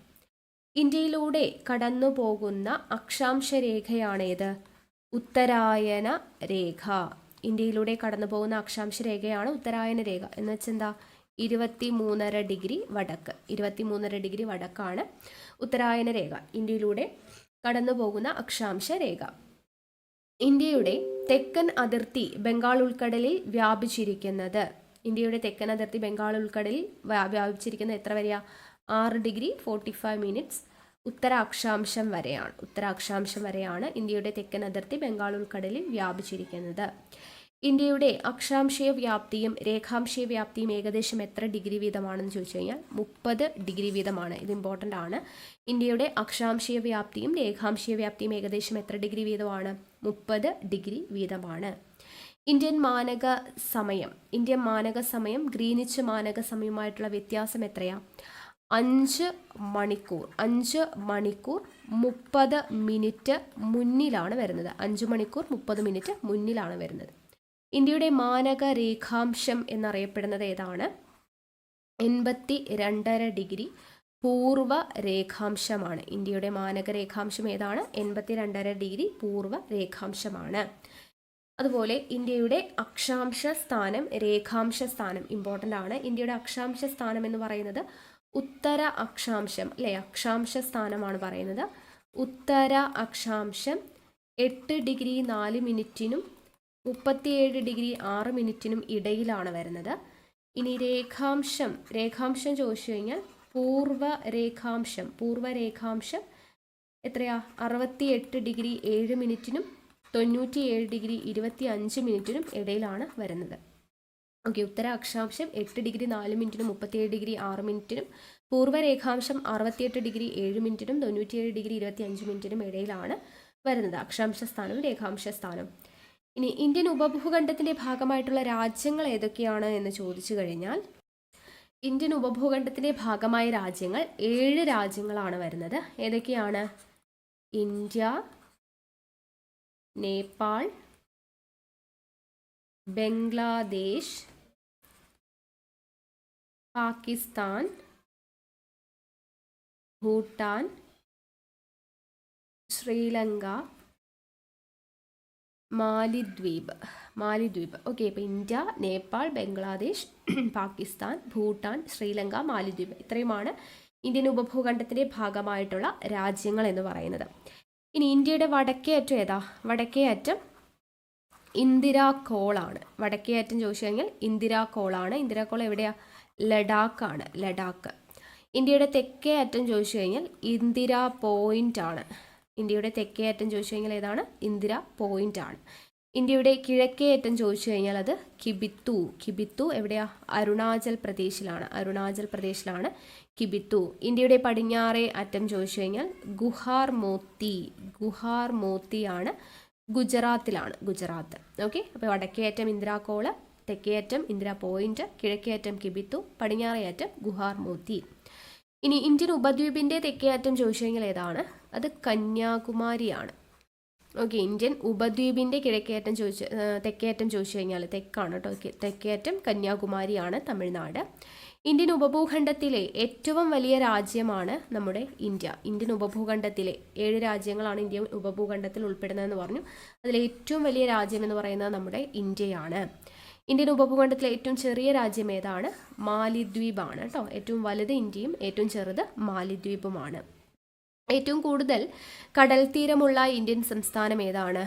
ഇന്ത്യയിലൂടെ കടന്നു പോകുന്ന അക്ഷാംശ രേഖയാണേത്? ഉത്തരായന രേഖ. ഇന്ത്യയിലൂടെ കടന്നു പോകുന്ന അക്ഷാംശ രേഖയാണ് ഉത്തരായന രേഖ. എന്ന് വെച്ചാൽ എന്താ? 23.5 ഡിഗ്രി വടക്ക്. 23.5 ഡിഗ്രി വടക്കാണ് ഉത്തരായന രേഖ, ഇന്ത്യയിലൂടെ കടന്നു പോകുന്ന അക്ഷാംശ രേഖ. ഇന്ത്യയുടെ തെക്കൻ അതിർത്തി ബംഗാൾ ഉൾക്കടലിൽ വ്യാപിച്ചിരിക്കുന്നത്. ഇന്ത്യയുടെ തെക്കൻ അതിർത്തി ബംഗാൾ ഉൾക്കടലിൽ വ്യാപിച്ചിരിക്കുന്നത് എത്ര വരെയാ? 6 ഡിഗ്രി 45 മിനിറ്റ്സ് ഉത്തര അക്ഷാംശം വരെയാണ് ഇന്ത്യയുടെ തെക്കൻ അതിർത്തി ബംഗാൾ ഉൾക്കടലിൽ വ്യാപിച്ചിരിക്കുന്നത്. ഇന്ത്യയുടെ അക്ഷാംശീയ വ്യാപ്തിയും രേഖാംശീയ വ്യാപ്തിയും ഏകദേശം എത്ര ഡിഗ്രി വീതമാണെന്ന് ചോദിച്ചു കഴിഞ്ഞാൽ 30 ഡിഗ്രി വീതമാണ്. ഇത് ഇമ്പോർട്ടൻ്റ് ആണ്. ഇന്ത്യയുടെ അക്ഷാംശീയ വ്യാപ്തിയും രേഖാംശീയ വ്യാപ്തിയും ഏകദേശം എത്ര ഡിഗ്രി വീതമാണ്? 30 ഡിഗ്രി വീതമാണ്. ഇന്ത്യൻ മാനക സമയം ഗ്രീനിച്ച് മാനക സമയവുമായിട്ടുള്ള വ്യത്യാസം എത്രയാ? 5 മണിക്കൂർ 30 മിനിറ്റ് മുന്നിലാണ് വരുന്നത്. 5 മണിക്കൂർ 30 മിനിറ്റ് മുന്നിലാണ് വരുന്നത്. ഇന്ത്യയുടെ മാനക രേഖാംശം എന്നറിയപ്പെടുന്നത് ഏതാണ്? 82.5 ഡിഗ്രി പൂർവ്വ രേഖാംശമാണ്. ഇന്ത്യയുടെ മാനക രേഖാംശം ഏതാണ്? 82.5 ഡിഗ്രി പൂർവ്വ രേഖാംശമാണ്. അതുപോലെ ഇന്ത്യയുടെ അക്ഷാംശ സ്ഥാനം, രേഖാംശ സ്ഥാനം ഇമ്പോർട്ടൻ്റ് ആണ്. ഇന്ത്യയുടെ അക്ഷാംശ സ്ഥാനം എന്ന് പറയുന്നത് ഉത്തര അക്ഷാംശം അല്ലേ, അക്ഷാംശ സ്ഥാനമാണ് പറയുന്നത്. ഉത്തര അക്ഷാംശം 8 ഡിഗ്രി 4 മിനിറ്റിനും 37 ഡിഗ്രി 6 മിനിറ്റിനും ഇടയിലാണ് വരുന്നത്. ഇനി രേഖാംശം ചോദിച്ചു കഴിഞ്ഞാൽ പൂർവ്വരേഖാംശം എത്രയാ, 68 ഡിഗ്രി 7 മിനിറ്റിനും 97 ഡിഗ്രി 25 മിനിറ്റിനും ഇടയിലാണ് വരുന്നത്. ഓക്കെ, ഉത്തര അക്ഷാംശം 8 ഡിഗ്രി 4 മിനിറ്റിനും 37 ഡിഗ്രി 6 മിനിറ്റിനും പൂർവ്വരേഖാംശം 68 ഡിഗ്രി 7 മിനിറ്റിനും 97 ഡിഗ്രി 25 മിനിറ്റിനും ഇടയിലാണ് വരുന്നത്, അക്ഷാംശ സ്ഥാനം രേഖാംശ സ്ഥാനം. ഇനി ഇന്ത്യൻ ഉപഭൂഖണ്ഡത്തിന്റെ ഭാഗമായിട്ടുള്ള രാജ്യങ്ങൾ ഏതൊക്കെയാണ് എന്ന് ചോദിച്ചു കഴിഞ്ഞാൽ, ഇന്ത്യൻ ഉപഭൂഖണ്ഡത്തിന്റെ ഭാഗമായ രാജ്യങ്ങൾ 7 രാജ്യങ്ങളാണ് വരുന്നത്. ഏതൊക്കെയാണ്? ഇന്ത്യ, നേപ്പാൾ, ബംഗ്ലാദേശ്, പാകിസ്ഥാൻ, ഭൂട്ടാൻ, ശ്രീലങ്ക, മാലിദ്വീപ്. ഓക്കെ, ഇപ്പോൾ ഇന്ത്യ, നേപ്പാൾ, ബംഗ്ലാദേശ്, പാകിസ്ഥാൻ, ഭൂട്ടാൻ, ശ്രീലങ്ക, മാലിദ്വീപ്, ഇത്രയുമാണ് ഇന്ത്യൻ ഉപഭൂഖണ്ഡത്തിൻ്റെ ഭാഗമായിട്ടുള്ള രാജ്യങ്ങൾ എന്ന് പറയുന്നത്. ഇനി ഇന്ത്യയുടെ വടക്കേ അറ്റം ഏതാ? വടക്കേ അറ്റം ഇന്ദിരാകോളാണ്. വടക്കേ അറ്റം ചോദിച്ചു കഴിഞ്ഞാൽ ഇന്ദിരാകോളാണ്. ഇന്ദിരാകോൾ എവിടെയാ? ലഡാക്കാണ്, ലഡാക്ക്. ഇന്ത്യയുടെ തെക്കേ അറ്റം ചോദിച്ചു കഴിഞ്ഞാൽ ഇന്ദിര പോയിന്റ് ആണ്. ഇന്ത്യയുടെ തെക്കേ അറ്റം ചോദിച്ചു കഴിഞ്ഞാൽ ഏതാണ്? ഇന്ദിര പോയിന്റ് ആണ്. ഇന്ത്യയുടെ കിഴക്കേ അറ്റം ചോദിച്ചു കഴിഞ്ഞാൽ അത് കിബിത്തു എവിടെയാ? അരുണാചൽ പ്രദേശിലാണ് കിബിത്തു. ഇന്ത്യയുടെ പടിഞ്ഞാറേ അറ്റം ചോദിച്ചു കഴിഞ്ഞാൽ ഗുഹാർ മോത്തി ആണ്, ഗുജറാത്ത്. ഓക്കെ, അപ്പോൾ വടക്കേ അറ്റം ഇന്ദിരാകോള്, തെക്കേ അറ്റം ഇന്ദിര പോയിന്റ്, കിഴക്കേ അറ്റം കിബിത്തു, പടിഞ്ഞാറേ അറ്റം ഗുഹാർ മോത്തി. ഇനി ഇന്ത്യൻ ഉപദ്വീപിൻ്റെ തെക്കേ അറ്റം ചോദിച്ചു കഴിഞ്ഞാൽ ഏതാണ്? അത് കന്യാകുമാരിയാണ്. ഓക്കെ, ഇന്ത്യൻ ഉപദ്വീപിൻ്റെ തെക്കേ അറ്റം ചോദിച്ചു കഴിഞ്ഞാൽ തെക്കാണ് കേട്ടോ. തെക്കേ അറ്റം കന്യാകുമാരിയാണ്, തമിഴ്നാട്. ഇന്ത്യൻ ഉപഭൂഖണ്ഡത്തിലെ ഏറ്റവും വലിയ രാജ്യമാണ് നമ്മുടെ ഇന്ത്യ. ഇന്ത്യൻ ഉപഭൂഖണ്ഡത്തിലെ 7 രാജ്യങ്ങളാണ് ഇന്ത്യൻ ഉപഭൂഖണ്ഡത്തിൽ ഉൾപ്പെടുന്നതെന്ന് പറഞ്ഞു. അതിൽ ഏറ്റവും വലിയ രാജ്യം എന്ന് പറയുന്നത് നമ്മുടെ ഇന്ത്യയാണ്. ഇന്ത്യൻ ഉപഭൂഖണ്ഡത്തിലെ ഏറ്റവും ചെറിയ രാജ്യം ഏതാണ്? മാലിദ്വീപാണ് കേട്ടോ. ഏറ്റവും വലുത് ഇന്ത്യയും ഏറ്റവും ചെറുത് മാലിദ്വീപുമാണ്. ഏറ്റവും കൂടുതൽ കടൽ തീരമുള്ള ഇന്ത്യൻ സംസ്ഥാനം ഏതാണ്?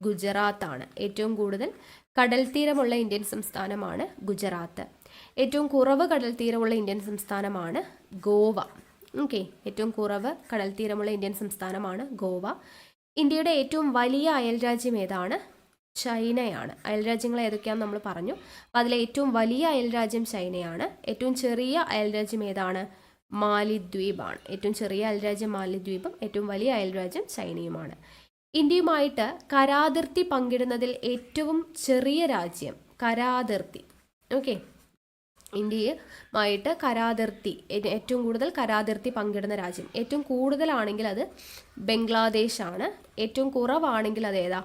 ഗുജറാത്താണ്. ഏറ്റവും കൂടുതൽ കടൽ തീരമുള്ള ഇന്ത്യൻ സംസ്ഥാനമാണ് ഗുജറാത്ത്. ഏറ്റവും കുറവ് കടൽ തീരമുള്ള ഇന്ത്യൻ സംസ്ഥാനമാണ് ഗോവ. ഓക്കെ, ഏറ്റവും കുറവ് കടൽ തീരമുള്ള ഇന്ത്യൻ സംസ്ഥാനമാണ് ഗോവ. ഇന്ത്യയുടെ ഏറ്റവും വലിയ അയൽരാജ്യം ഏതാണ്? ചൈനയാണ്. അയൽരാജ്യങ്ങൾ ഏതൊക്കെയാണെന്ന് നമ്മൾ പറഞ്ഞു. അപ്പോൾ അതിലെ ഏറ്റവും വലിയ അയൽരാജ്യം ചൈനയാണ്. ഏറ്റവും ചെറിയ അയൽരാജ്യം ഏതാണ്? മാലിദ്വീപാണ്. ഏറ്റവും ചെറിയ അയൽരാജ്യം മാലിദ്വീപും ഏറ്റവും വലിയ അയൽരാജ്യം ചൈനയുമാണ്. ഇന്ത്യയുമായിട്ട് കരാതിർത്തി പങ്കിടുന്നതിൽ ഏറ്റവും ചെറിയ രാജ്യം ഓക്കെ, ഇന്ത്യയുമായിട്ട് ഏറ്റവും കൂടുതൽ കരാതിർത്തി പങ്കിടുന്ന രാജ്യം ഏറ്റവും കൂടുതലാണെങ്കിൽ അത് ബംഗ്ലാദേശാണ്. ഏറ്റവും കുറവാണെങ്കിൽ അത് ഏതാ?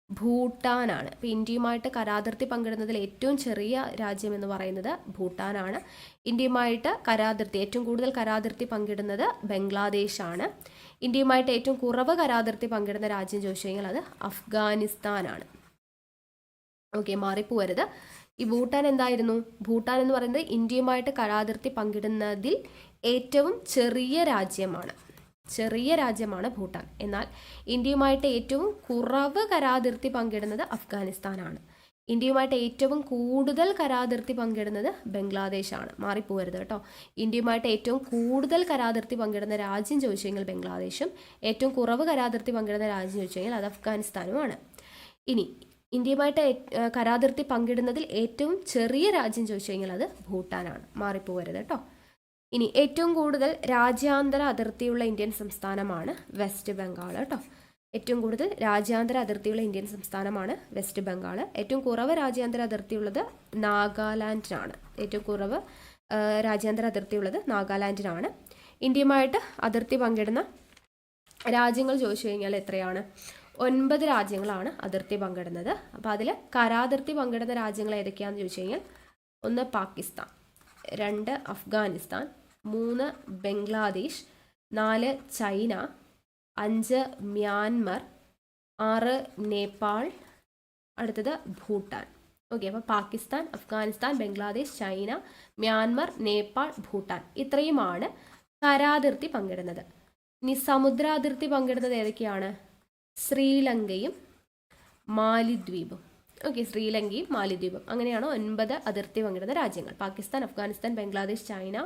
ഭൂട്ടാനാണ്. അപ്പോൾ ഇന്ത്യയുമായിട്ട് കരാതിർത്തി പങ്കിടുന്നതിൽ ഏറ്റവും ചെറിയ രാജ്യം എന്ന് പറയുന്നത് ഭൂട്ടാനാണ്. ഇന്ത്യയുമായിട്ട് ഏറ്റവും കൂടുതൽ കരാതിർത്തി പങ്കിടുന്നത് ബംഗ്ലാദേശാണ്. ഇന്ത്യയുമായിട്ട് ഏറ്റവും കുറവ് കരാതിർത്തി പങ്കിടുന്ന രാജ്യം ചോദിച്ചു കഴിഞ്ഞാൽ അത് അഫ്ഗാനിസ്ഥാനാണ്. ഓക്കെ, മാറിപ്പോവരുത്. ഈ ഭൂട്ടാൻ എന്തായിരുന്നു? ഭൂട്ടാൻ എന്ന് പറയുന്നത് ഇന്ത്യയുമായിട്ട് കരാതിർത്തി പങ്കിടുന്നതിൽ ഏറ്റവും ചെറിയ രാജ്യമാണ് ഭൂട്ടാൻ. എന്നാൽ ഇന്ത്യയുമായിട്ട് ഏറ്റവും കുറവ് കരാതിർത്തി പങ്കിടുന്നത് അഫ്ഗാനിസ്ഥാനാണ്. ഇന്ത്യയുമായിട്ട് ഏറ്റവും കൂടുതൽ കരാതിർത്തി പങ്കിടുന്നത് ബംഗ്ലാദേശാണ്. മാറിപ്പോവരുത് കേട്ടോ. ഇന്ത്യയുമായിട്ട് ഏറ്റവും കൂടുതൽ കരാതിർത്തി പങ്കിടുന്ന രാജ്യം ചോദിച്ചു കഴിഞ്ഞാൽ ബംഗ്ലാദേശും, ഏറ്റവും കുറവ് കരാതിർത്തി പങ്കിടുന്ന രാജ്യം ചോദിച്ചു കഴിഞ്ഞാൽ അത് അഫ്ഗാനിസ്ഥാനുമാണ്. ഇനി ഇന്ത്യയുമായിട്ട് കരാതിർത്തി പങ്കിടുന്നതിൽ ഏറ്റവും ചെറിയ രാജ്യം ചോദിച്ചു കഴിഞ്ഞാൽ അത് ഭൂട്ടാനാണ്. മാറിപ്പോവരുത് കേട്ടോ. ഇനി ഏറ്റവും കൂടുതൽ രാജ്യാന്തര അതിർത്തിയുള്ള ഇന്ത്യൻ സംസ്ഥാനമാണ് വെസ്റ്റ് ബംഗാൾ കേട്ടോ. ഏറ്റവും കൂടുതൽ രാജ്യാന്തര അതിർത്തിയുള്ള ഇന്ത്യൻ സംസ്ഥാനമാണ് വെസ്റ്റ് ബംഗാൾ. ഏറ്റവും കുറവ് രാജ്യാന്തര അതിർത്തിയുള്ളത് നാഗാലാൻഡിനാണ്. ഏറ്റവും കുറവ് രാജ്യാന്തര അതിർത്തിയുള്ളത് നാഗാലാൻഡിനാണ്. ഇന്ത്യയുമായിട്ട് അതിർത്തി പങ്കിടുന്ന രാജ്യങ്ങൾ ചോദിച്ചു കഴിഞ്ഞാൽ എത്രയാണ്? 9 രാജ്യങ്ങളാണ് അതിർത്തി പങ്കിടുന്നത്. അപ്പോൾ അതിൽ കരാതിർത്തി പങ്കിടുന്ന രാജ്യങ്ങൾ ഏതൊക്കെയാണെന്ന് ചോദിച്ചു കഴിഞ്ഞാൽ 1 പാകിസ്ഥാൻ, 2 അഫ്ഗാനിസ്ഥാൻ, 3 ബംഗ്ലാദേശ്, 4 ചൈന, 5 മ്യാൻമർ, 6 നേപ്പാൾ, അടുത്തത് ഭൂട്ടാൻ. ഓക്കെ, അപ്പോൾ പാകിസ്ഥാൻ, അഫ്ഗാനിസ്ഥാൻ, ബംഗ്ലാദേശ്, ചൈന, മ്യാൻമർ, നേപ്പാൾ, ഭൂട്ടാൻ ഇത്രയുമാണ് കരാതിർത്തി പങ്കിടുന്നത്. ഇനി സമുദ്രാതിർത്തി പങ്കിടുന്നത് ഏതൊക്കെയാണ്? ശ്രീലങ്കയും മാലിദ്വീപും. ഓക്കെ, ശ്രീലങ്കയും മാലിദ്വീപും, അങ്ങനെയാണ് 9 അതിർത്തി പങ്കിടുന്ന രാജ്യങ്ങൾ. പാകിസ്ഥാൻ, അഫ്ഗാനിസ്ഥാൻ, ബംഗ്ലാദേശ്, ചൈന,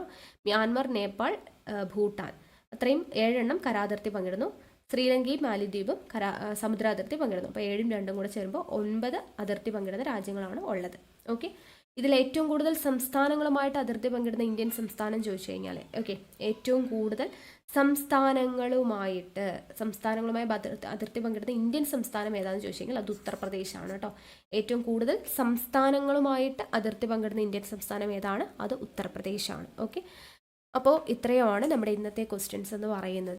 മ്യാൻമർ, നേപ്പാൾ, ഭൂട്ടാൻ, അത്രയും 7 എണ്ണം കരാതിർത്തി പങ്കിടുന്നു. ശ്രീലങ്കയും മാലിദ്വീപും സമുദ്രാതിർത്തി പങ്കിടുന്നു. അപ്പോൾ 7ഉം 2ഉം കൂടെ ചേരുമ്പോൾ 9 അതിർത്തി പങ്കിടുന്ന രാജ്യങ്ങളാണ് ഉള്ളത്. ഓക്കെ, ഇതിൽ ഏറ്റവും കൂടുതൽ സംസ്ഥാനങ്ങളുമായിട്ട് അതിർത്തി പങ്കിടുന്ന ഇന്ത്യൻ സംസ്ഥാനം ചോദിച്ചു കഴിഞ്ഞാൽ, ഓക്കെ, ഏറ്റവും കൂടുതൽ സംസ്ഥാനങ്ങളുമായി അതിർത്തി പങ്കിടുന്ന ഇന്ത്യൻ സംസ്ഥാനം ഏതാണെന്ന് ചോദിച്ചു കഴിഞ്ഞാൽ അത് ഉത്തർപ്രദേശാണ് കേട്ടോ. ഏറ്റവും കൂടുതൽ സംസ്ഥാനങ്ങളുമായിട്ട് അതിർത്തി പങ്കിടുന്ന ഇന്ത്യൻ സംസ്ഥാനം ഏതാണ്? അത് ഉത്തർപ്രദേശാണ്. ഓക്കെ, അപ്പോൾ ഇത്രയുമാണ് നമ്മുടെ ഇന്നത്തെ ക്വസ്റ്റ്യൻസ് എന്ന് പറയുന്നത്.